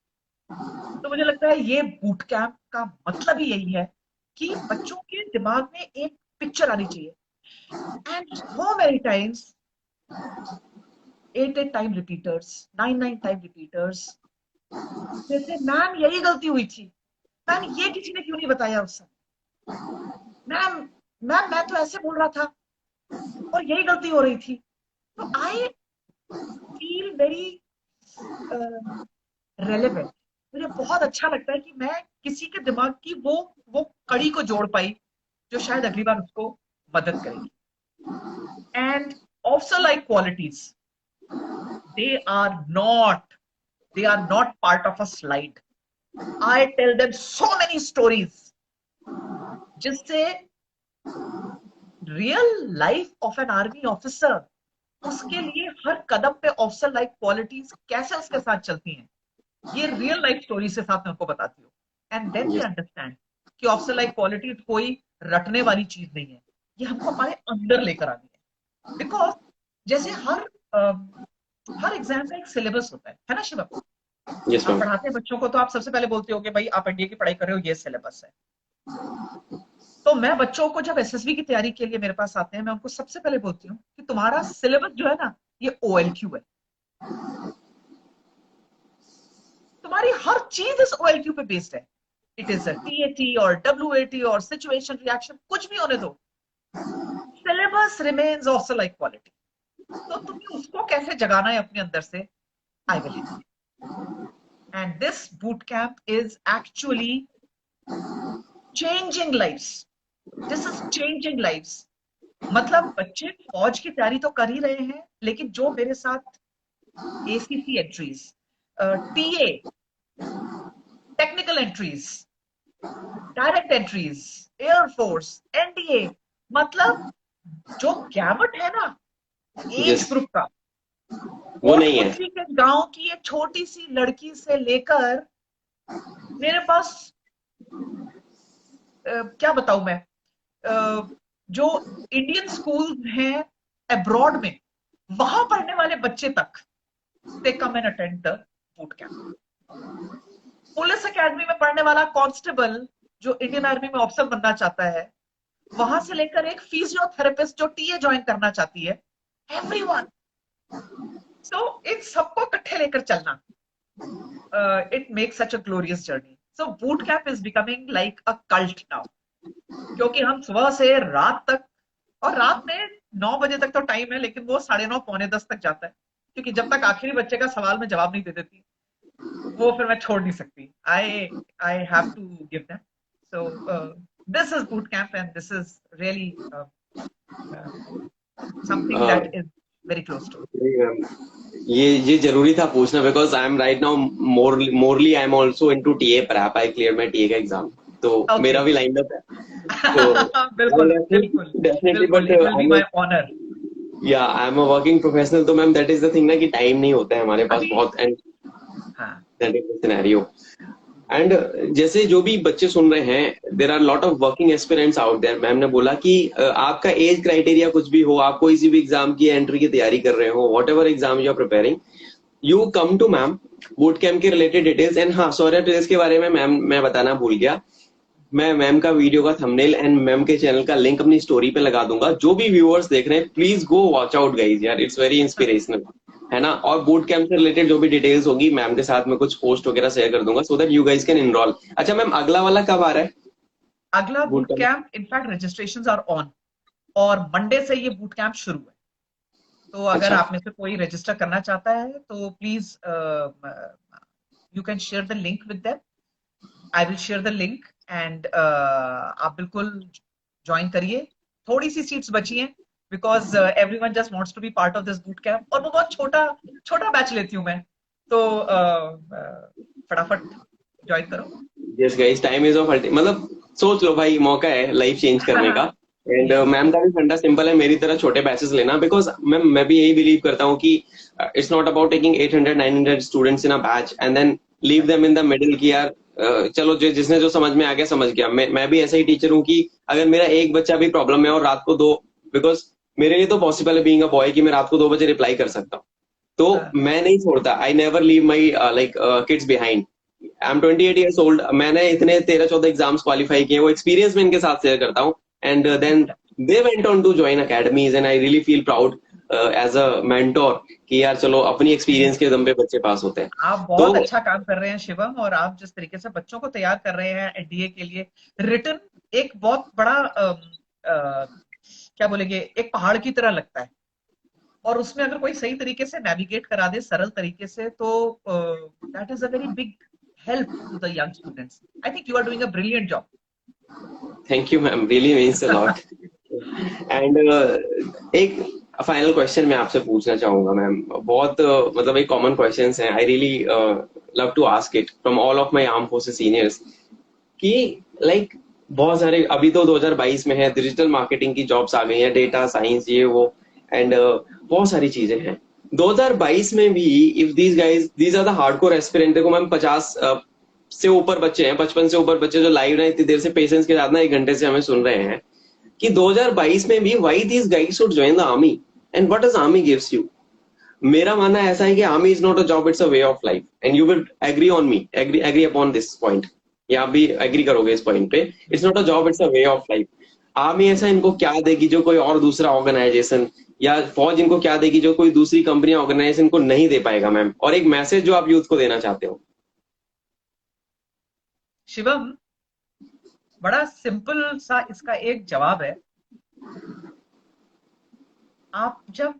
तो मुझे लगता है ये बूट कैंप का मतलब ही यही है कि बच्चों के दिमाग में एक पिक्चर आनी चाहिए. And so many times 8 time repeaters, 9 time repeaters, जैसे मैम यही गलती हुई थी, मैम ये किसी ने क्यों नहीं बताया उस समय, मैम मैम मैं तो ऐसे बोल रहा था और यही गलती हो रही थी. तो आई फील वेरी रेलेवेंट. मुझे बहुत अच्छा लगता है कि मैं किसी के दिमाग की वो कड़ी को जोड़ पाई जो शायद अगली बार उसको मदद करेगी. And officer like qualities, they are not part of a slide. I tell them so many stories जिससे real life of an army officer, उसके लिए हर कदम पे ऑफिसर लाइक क्वालिटीज कैसे उसके साथ चलती हैं, ये रियल लाइफ स्टोरी से साथ मैं उनको बताती हूँ. एंड देन दे अंडरस्टैंड कि ऑफिसर लाइक क्वालिटी कोई रटने वाली चीज नहीं है, ये हमको हमारे अंदर लेकर आनी है. बिकॉज जैसे हर हर एग्जाम का एक सिलेबस होता है ना शिवम? यस आप मैम। पढ़ाते हैं बच्चों को तो आप सबसे पहले बोलते हो कि भाई आप एनडीए की पढ़ाई कर रहे हो, ये सिलेबस है। तो मैं बच्चों को जब एसएसबी की तैयारी के लिए मेरे पास आते हैं, मैं उनको सबसे पहले बोलती हूँ कि तुम्हारा सिलेबस जो है ना, ये ओएलक्यू है। तुम्हारी हर चीज इस ओएलक्यू पे बेस्ड है। इट इज अ टीएटी और डब्ल्यूएटी और सिचुएशन रिएक्शन, कुछ भी होने दो, syllabus remains also like quality. तो तुम्हें उसको कैसे जगाना है अपने अंदर से, I will help. And this boot camp is actually changing lifes. This is changing lifes. मतलब बच्चे फौज की तैयारी तो कर ही रहे हैं, लेकिन जो मेरे साथ ACC entries, TA, technical entries, direct entries, air force, NDA, मतलब जो गैमट है ना एज यस, ग्रुप का, वो नहीं है। कोटपुतली के गांव की एक छोटी सी लड़की से लेकर मेरे पास क्या बताऊं मैं, जो इंडियन स्कूल हैं अब्रॉड में, वहां पढ़ने वाले बच्चे तक, they come and attend the boot camp. Police academy में पढ़ने वाला कांस्टेबल जो इंडियन आर्मी में ऑफिसर बनना चाहता है, वहां से लेकर एक फिजियोथेरेपिस्ट जो टीए ज्वाइन करना चाहती है, एवरीवन। सो इन सबको इकट्ठे लेकर चलना, it makes such a glorious journey. So boot camp is becoming like a cult now, क्योंकि हम सुबह से रात तक, और रात में 9 बजे तक तो टाइम है, लेकिन वो 9:30 9:45 तक जाता है, क्योंकि जब तक आखिरी बच्चे का सवाल में जवाब नहीं दे देती, वो फिर मैं छोड़ नहीं सकती। I I have to give them. So this is boot camp and this is really something a, that is very close to me. नहीं मैम, ये जरूरी था पूछना, because I am right now morally I am also into TA prep. I clear my TA का एग्जाम, तो okay. मेरा भी लाइन अप है। तो बिल्कुल बिल्कुल डेफिनेटली, बिल्कुल, but it will be I my am, honour. या I am a working professional, तो ma'am that is the thing ना कि टाइम नहीं होता है हमारे पास अभी बहुत, एंड हाँ that is the scenario. And जैसे जो भी बच्चे सुन रहे हैं, there are lot of working aspirants out there. Ma'am ने बोला कि आपका एज क्राइटेरिया कुछ भी हो, आप कोई सी भी एग्जाम की एंट्री की तैयारी कर रहे हो, whatever exam you are preparing, you come to ma'am. Boot camp के रिलेटेड डिटेल्स, एंड हाँ सॉरी ड्रेस के बारे में मैम मैं बताना भूल गया, मैं मैम का वीडियो का थंबनेल एंड मैम के चैनल का लिंक अपनी स्टोरी पे लगा दूंगा। जो भी व्यूअर्स देख रहे हैं, please go watch out guys, यार इट्स वेरी इंस्पिरेशनल, है ना। और बूट कैंप से रिलेटेड जो भी डिटेल्स होगी मैम के साथ मैं कुछ पोस्ट वगैरह शेयर कर दूंगा, so that you guys can enrol. अच्छा मैम, अगला वाला कब आ रहा है अगला boot boot camp? Camp, in fact registrations are on, और मंडे से ये बूट कैंप शुरू है। तो अगर अच्छा, आप में से कोई रजिस्टर करना चाहता है तो please you can share the link with them. I will share the link and आप बिल्कुल ज्वाइन करिए। थोड़ी सी सीट्स बची हैं, because everyone just wants to be part of this boot camp, और वो बहुत छोटा छोटा बैच लेती हूँ मैं। तो फटाफट ज्वाइन करो। Yes guys, time is of अल्टी, मतलब सोच लो भाई, मौका है लाइफ चेंज करने का। एंड जी मैम का भी फंडा सिंपल है, मेरी तरह छोटे बैचेस लेना, बिकॉज मैम मैं भी यही बिलीव करता हूँ कि it's not about taking 800 900 students in a batch and then leave them in the middle, कि यार चलो जो जिसने जो समझ में आ गया समझ गया। मैं भी ऐसा ही टीचर हूँ कि अगर मेरा एक बच्चा भी प्रॉब्लम है और रात को दो, बिकॉज मेरे लिए तो पॉसिबल है बीइंग अ बॉय कि मैं रात को 2 बजे रिप्लाई कर सकता हूँ, तो मैं नहीं छोड़ता। I never leave my like kids behind. I am 28 years old, मैंने इतने 13 14 एग्जाम्स क्वालिफाई किए, वो एक्सपीरियंस में इनके साथ शेयर करता हूँ। And then they went on to join academies and I really feel proud as a mentor कि यार चलो अपनी एक्सपीरियंस के दम पे बच्चे पास होते हैं। आप तो बहुत अच्छा काम कर रहे हैं शिवम, और आप जिस तरीके से बच्चों को तैयार कर रहे हैं एनडीए के लिए, रिटर्न एक बहुत बड़ा क्या बोलेंगे, एक पहाड़ की तरह लगता है। और उसमें अगर कोई सही तरीके से नेविगेट करा दे, सरल तरीके से, तो that is a very big help to the young students. I think you are doing a brilliant job. Thank you ma'am, really means a lot. And एक फाइनल क्वेश्चन मैं आपसे पूछना चाहूंगा मैम, बहुत मतलब एक कॉमन क्वेश्चन है, I really love to ask it from all of my arm forces seniors, कि लाइक बहुत सारे, अभी तो 2022 में है, डिजिटल मार्केटिंग की जॉब्स आ गई हैं, डेटा साइंस ये वो, एंड बहुत सारी चीजें हैं 2022 में भी। If these guys, these are the hardcore aspirant, देखो मैम 50 से ऊपर बच्चे हैं, 55 से ऊपर बच्चे जो लाइव ना इतनी देर से पेशेंस के साथ ना 1 घंटे से हमें सुन रहे हैं, कि 2022 में भी why these guys should join the army and what does army gives you. मेरा मानना ऐसा है कि army is not a job, it's a way of life, and you will agree on me, agree agree upon this point, या आप भी agree करोगे इस पॉइंट पे। It's not a job, it's a way of life. Army ऐसा इनको क्या देगी जो कोई और दूसरा ऑर्गेनाइजेशन, या फौज इनको क्या देगी जो कोई दूसरी कंपनी ऑर्गेनाइजेशन को नहीं दे पाएगा मैम? और एक मैसेज जो आप यूथ को देना चाहते हो। शिवम, बड़ा सिंपल सा इसका एक जवाब है। आप जब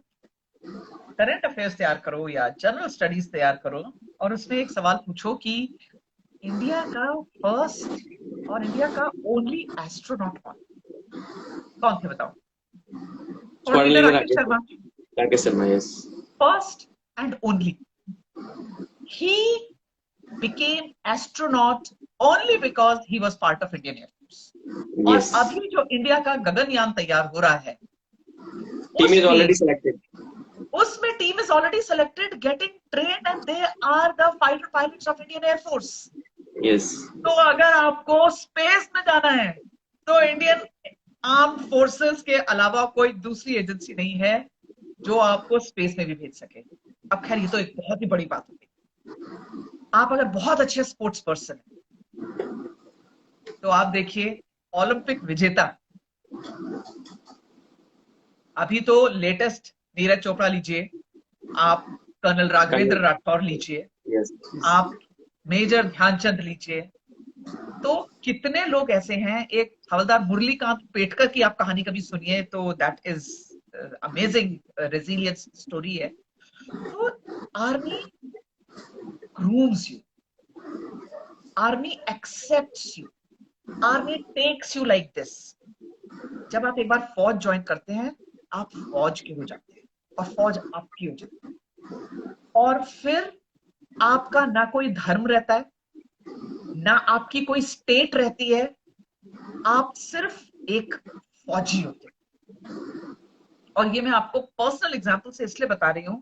करंट अफेयर्स तैयार करो या जनरल स्टडीज तैयार करो और उसमें एक सवाल पूछो कि इंडिया का फर्स्ट और इंडिया का ओनली एस्ट्रोनॉट कौन थे, बताओ? कौन लीडर? स्वर्णिम Rakesh Rakesh, Sharma. Rakesh Sharma, yes. First and only. He became astronaut only because he was part of Indian Air Force. और यस, अभी जो इंडिया का गगनयान तैयार हो रहा है टीम इज उसमें ऑलरेडी सिलेक्टेड। उसमें team is already selected, getting trained, and they are the fighter pilots of Indian Air Force. Yes, तो अगर आपको स्पेस में जाना है तो इंडियन आर्म्ड फोर्सेस के अलावा कोई दूसरी एजेंसी नहीं है जो आपको स्पेस में भी भेज सके। अब खैर ये तो एक बहुत ही बड़ी बात होगी। आप अगर बहुत अच्छे स्पोर्ट्स पर्सन हैं तो आप देखिए ओलंपिक विजेता, अभी तो लेटेस्ट नीरज चोपड़ा लीजिए, आप कर्नल राघवेंद्र राठौर लीजिए, यस, आप मेजर ध्यानचंद लीजिए, तो कितने लोग ऐसे हैं। एक हवलदार मुरलीकांत पेटकर की आप कहानी कभी सुनिए तो that is amazing resilience story है। तो army grooms you, army accepts you, army takes you like this. जब आप एक बार फौज ज्वाइन करते हैं आप फौज के हो जाते हैं और फौज आपकी हो जाती है। और फिर आपका ना कोई धर्म रहता है, ना आपकी कोई स्टेट रहती है, आप सिर्फ एक फौजी होते हैं। और ये मैं आपको पर्सनल एग्जांपल से इसलिए बता रही हूं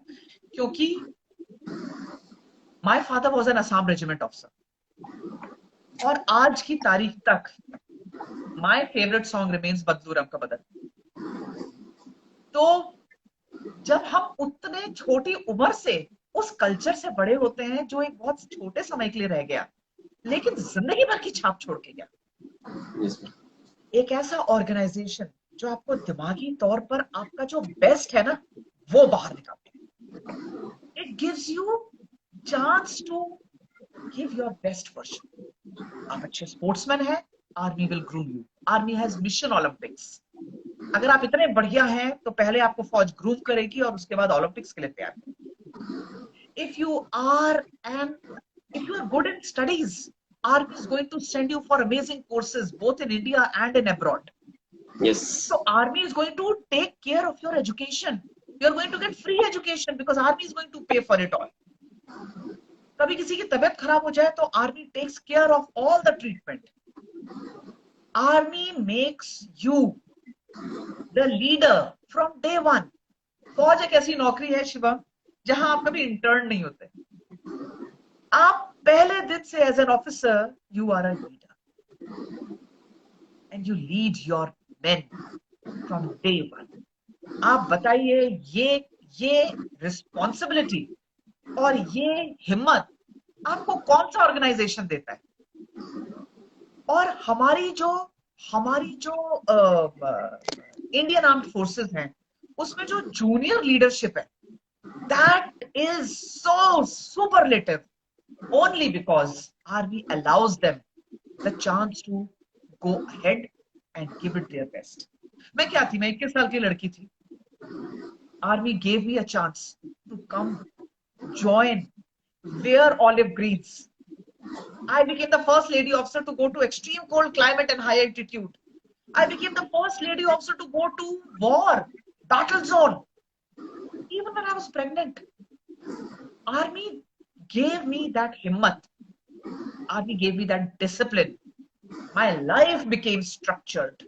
क्योंकि my father was an Assam regiment officer और आज की तारीख तक माय फेवरेट सॉन्ग रिमेन्स बदलू राम का बदन। तो जब हम उतने छोटी उम्र से उस कल्चर से बड़े होते हैं जो एक बहुत छोटे समय के लिए रह गया लेकिन जिंदगी भर की छाप छोड़ के गया, यस, एक ऐसा ऑर्गेनाइजेशन जो आपको दिमागी तौर पर आपका जो बेस्ट है ना वो बाहर निकालते हैं, it gives you chance to give your best version. आप अच्छे स्पोर्ट्समैन हैं, army will groom you. Army has mission Olympics. अगर आप इतने बढ़िया हैं तो पहले आपको फौज ग्रूम करेगी और उसके बाद ओलंपिक्स के लिए तैयार करेगी। If you are an if you are good in studies, army is going to send you for amazing courses both in India and in abroad. Yes, So army is going to take care of your education. You are going to get free education because army is going to pay for it all. कभी किसी की तबीयत खराब हो जाए तो army takes care of all the treatment. Army makes you the leader from day one. फौज एक ऐसी नौकरी है शिवम जहां आप कभी इंटर्न नहीं होते। आप पहले दिन से as an officer you are a leader and you lead your men from day one. आप बताइए ये रिस्पॉन्सिबिलिटी और ये हिम्मत आपको कौन सा ऑर्गेनाइजेशन देता है? और हमारी जो इंडियन आर्म्ड फोर्सेस हैं उसमें जो जूनियर लीडरशिप है that is so superlative only because army allows them the chance to go ahead and give it their best. मैं क्या थी, मैं 21 साल की लड़की थी। Army gave me a chance to come join, wear olive greens. I became the first lady officer to go to extreme cold climate and high altitude. I became the first lady officer to go to war, battle zone, even when I was pregnant. Army gave me that himmat. Army gave me that discipline. My life became structured.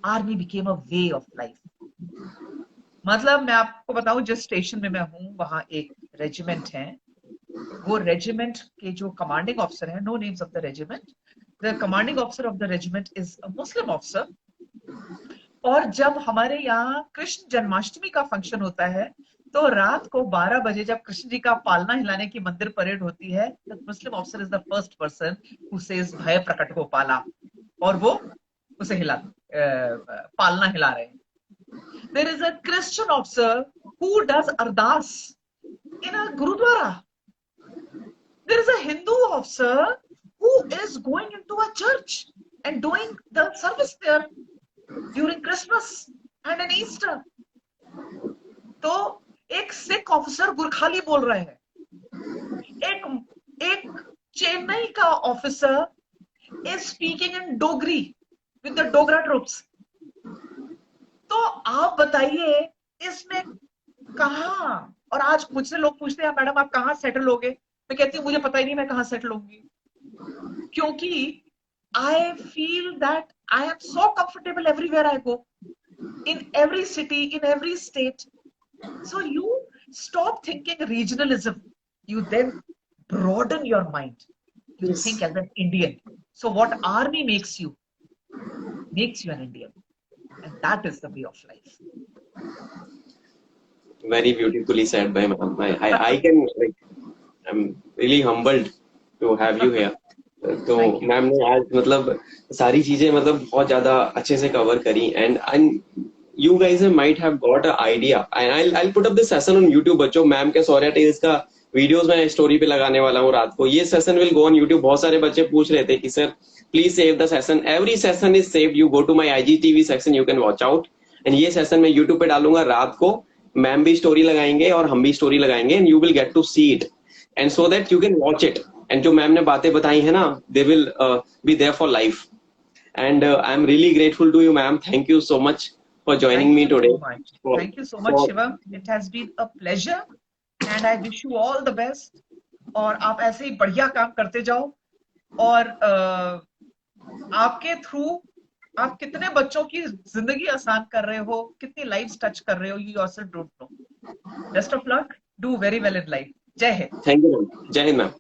Army became a way of life. मतलब मैं आपको बताऊं जिस station में मैं हूं वहां एक रेजिमेंट है। वो रेजिमेंट के जो कमांडिंग ऑफिसर है, no names of the regiment, the commanding officer of the regiment is a Muslim officer. और जब हमारे यहाँ कृष्ण जन्माष्टमी का फंक्शन होता है तो रात को 12 बजे जब कृष्ण जी का पालना हिलाने की मंदिर परेड होती है, the Muslim officer is the first person who says भय प्रकट हो पाला, और वो उसे पालना हिला रहे हैं. There is a Christian officer who does ardas in a gurudwara. There is a Hindu officer who is going into a church and doing the service there during Christmas and an Easter. तो एक सिख ऑफिसर गुरखाली बोल रहे हैं, एक एक चेन्नई का officer is speaking in Dogri with the Dogra troops. तो आप बताइए इसमें कहा. और आज मुझसे लोग पूछते हैं मैडम आप कहाँ सेटल होगे, मैं कहती हूँ मुझे पता ही नहीं मैं कहाँ सेटल होंगी, क्योंकि I feel that I am so comfortable everywhere I go, in every city, in every state. So you stop thinking regionalism. You then broaden your mind. You Yes. think as an Indian. So what army makes you an Indian. And that is the way of life. Very beautifully said by ma'am. I can like, I'm really humbled to have you here. तो Thank you. Ma'am ने आज मतलब सारी चीजें मतलब बहुत ज्यादा अच्छे से कवर करी and you guys might have got a idea and I'll put up this session on YouTube. बच्चों मैम के सौर्या टेल्स का वीडियोस मैं स्टोरी पे लगाने वाला हूँ रात को. ये session will go on YouTube. बहुत सारे बच्चे पूछ रहे थे कि sir please save the session. Every session is saved. You go to my IGTV section, you can watch out. And ये सेशन मैं YouTube पे डालूंगा रात को. मैम भी स्टोरी लगाएंगे और हम भी स्टोरी लगाएंगे and you will get to see it and so that you can watch it. And जो मैम ने बातें बताई है ना, they will be there for life. And I am really grateful to you ma'am. Thank you so much for joining Thank me you today. so much. Thank you so much, Shivam. It has been a pleasure and I wish you all the best. और आप ऐसे ही बढ़िया काम करते जाओ. और आपके through आप कितने बच्चों की जिंदगी आसान कर रहे हो, कितनी लाइव्स टच कर रहे हो, you yourself don't know. Best of luck. Do very well in life. जय Hind. Thank you, ma'am. Jai Hind, ma'am.